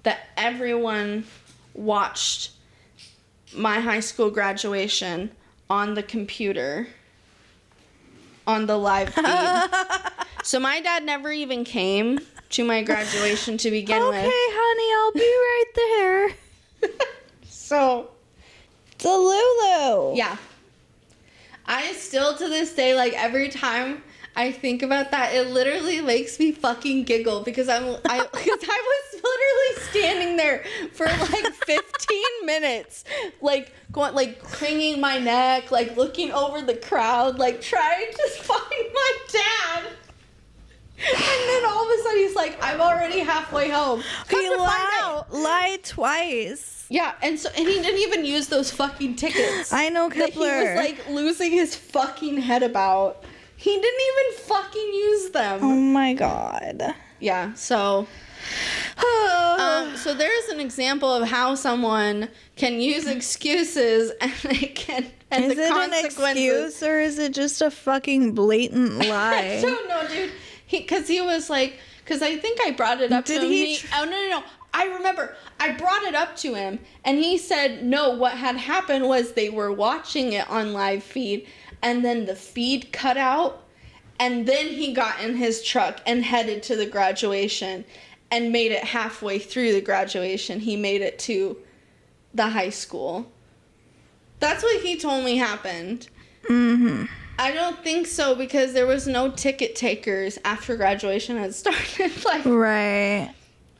that everyone watched my high school graduation on the computer, on the live feed. So my dad never even came to my graduation to begin with. Okay, honey, I'll be right there. So, Delulu. yeah. I still, to this day, like, every time I think about that, it literally makes me fucking giggle because I was literally standing there for like 15 minutes, like going, like craning my neck, like looking over the crowd, like trying to find my dad. And then all of a sudden he's like, I'm already halfway home. Come to find out. Lied twice. Yeah, and he didn't even use those fucking tickets. I know, That Kepler. he was like losing his fucking head about. He didn't even fucking use them. Oh my god. Yeah, so so there's an example of how someone can use excuses and they can and Is the it an consequences. excuse or is it just a fucking blatant lie? I don't know, dude. Because he was like, because I think I brought it up to Did him. he Oh, no. I remember. I brought it up to him, and he said, no, what had happened was they were watching it on live feed, and then the feed cut out, and then he got in his truck and headed to the graduation and made it halfway through the graduation. He made it to the high school. That's what he told me happened. Mm-hmm. I don't think so because there was no ticket takers after graduation had started. Like, Right.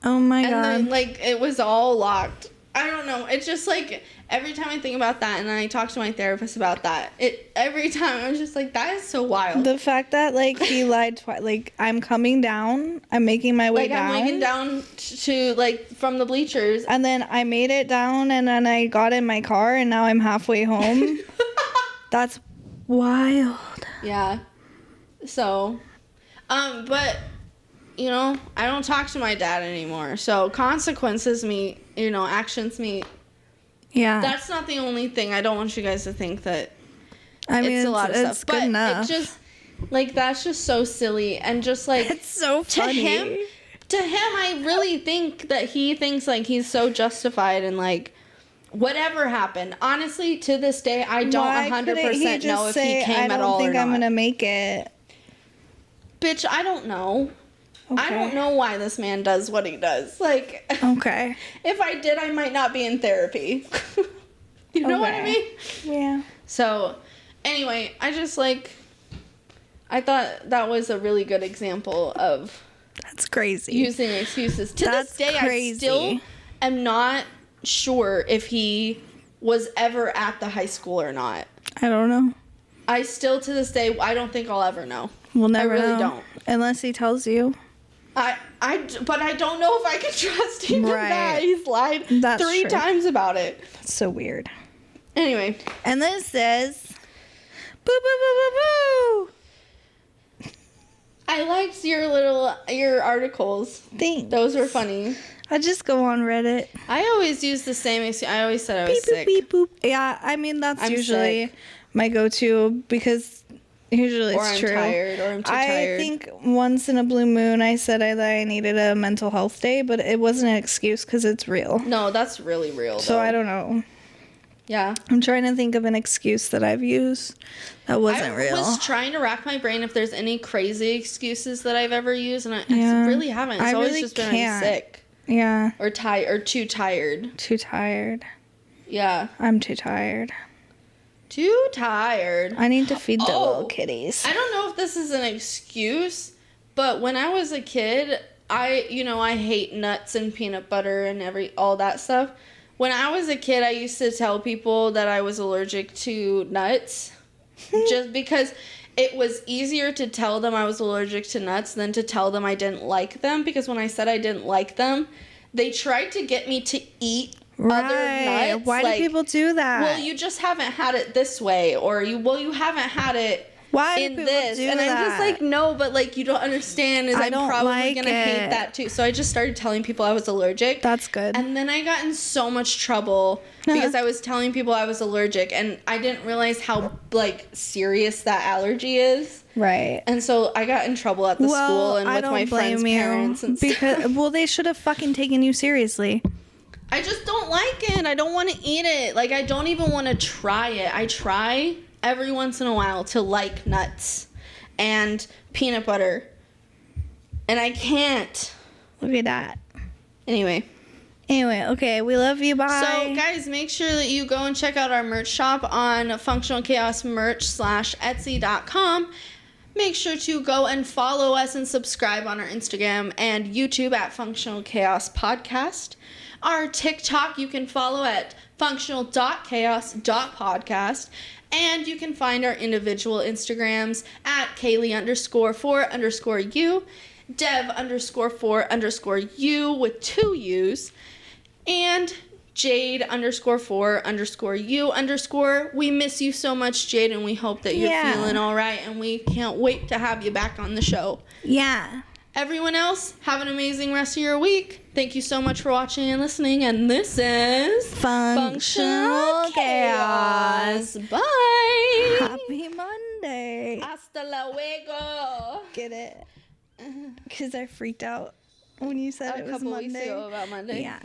Oh my and god. then like it was all locked. I don't know. It's just like every time I think about that, and then I talk to my therapist about that. Every time I'm just like, that is so wild. The fact that like he lied twice. Like I'm coming down. I'm making my way like down. I'm waking down to like from the bleachers. And then I made it down, and then I got in my car, and now I'm halfway home. That's wild. Yeah. So, but you know, I don't talk to my dad anymore. So consequences meet, actions meet. Yeah. That's not the only thing. I don't want you guys to think that I mean, it's a lot of it's stuff. good But enough. it just, like, that's just so silly. And just, like, It's so funny. to him, I really think that he thinks, like, he's so justified and, like, whatever happened. Honestly, to this day, I don't Why 100% couldn't he just know if say, he came I at all or not. don't think I'm gonna make it. Bitch, I don't know. I Okay. don't know why this man does what he does. Like, Okay. if I did, I might not be in therapy. You know what I Okay. mean? Yeah. So, anyway, I just, like, I thought that was a really good example of That's crazy. using excuses. To That's this day, crazy. I still am not sure if he was ever at the high school or not. I don't know. I still, to this day, I don't think I'll ever know. We'll never I really know. don't. Unless he tells you. But I don't know if I can trust even Right. that. He's lied That's 3 true. times about it. That's so weird. Anyway. And this says, boo, boo, boo, boo, boo. I liked your articles. Thanks. Those were funny. I just go on Reddit. I always use the same excuse. I always said I was Beep, sick. boop, beep, boop. Yeah, I mean, that's I'm usually sick. my go-to because usually Or it's I'm true. tired, or I'm too I tired. think once in a blue moon I said I needed a mental health day, but it wasn't an excuse because it's real. No, that's really real, So though. I don't know. Yeah. I'm trying to think of an excuse that I've used that wasn't real. I was trying to rack my brain if there's any crazy excuses that I've ever used, and I Yeah. really haven't. It's I always really just been I'm can't. sick. Yeah, Or too tired. too tired. Yeah. I'm too tired. Too tired. I need to feed the Oh. little kitties. I don't know if this is an excuse, but when I was a kid, I hate nuts and peanut butter and all that stuff. When I was a kid, I used to tell people that I was allergic to nuts just because it was easier to tell them I was allergic to nuts than to tell them I didn't like them, because when I said I didn't like them, they tried to get me to eat other nuts. Why do people do that? Well, you just haven't had it this way, or you haven't had it Why do in people this. do And that? I'm just like, no, but like you don't understand is I I'm don't probably like gonna hate it. that too. So I just started telling people I was allergic. That's good. And then I got in so much trouble because I was telling people I was allergic, and I didn't realize how like serious that allergy is. Right. And so I got in trouble at the school and I with don't my friends' blame you, parents and because stuff. they should have fucking taken you seriously. I just don't like it. I don't want to eat it. Like, I don't even want to try it. I try every once in a while to like nuts and peanut butter. And I can't. Look at that. Anyway. Okay, we love you. Bye. So, guys, make sure that you go and check out our merch shop on functionalchaosmerch.etsy.com. Make sure to go and follow us and subscribe on our Instagram and YouTube at Functional Chaos Podcast. Our TikTok you can follow at functional.chaos.podcast. And you can find our individual Instagrams at Kaylee_4_you, Dev_4_you with 2 U's, and Jade_4_you_. We miss you so much, Jade, and we hope that you're feeling all right, and we can't wait to have you back on the show. Yeah. Everyone else, have an amazing rest of your week. Thank you so much for watching and listening, and this is Functional Chaos. Bye. Happy Monday. Hasta luego. Get it? Because I freaked out when you said it was A couple weeks Monday. ago about Monday. Yeah.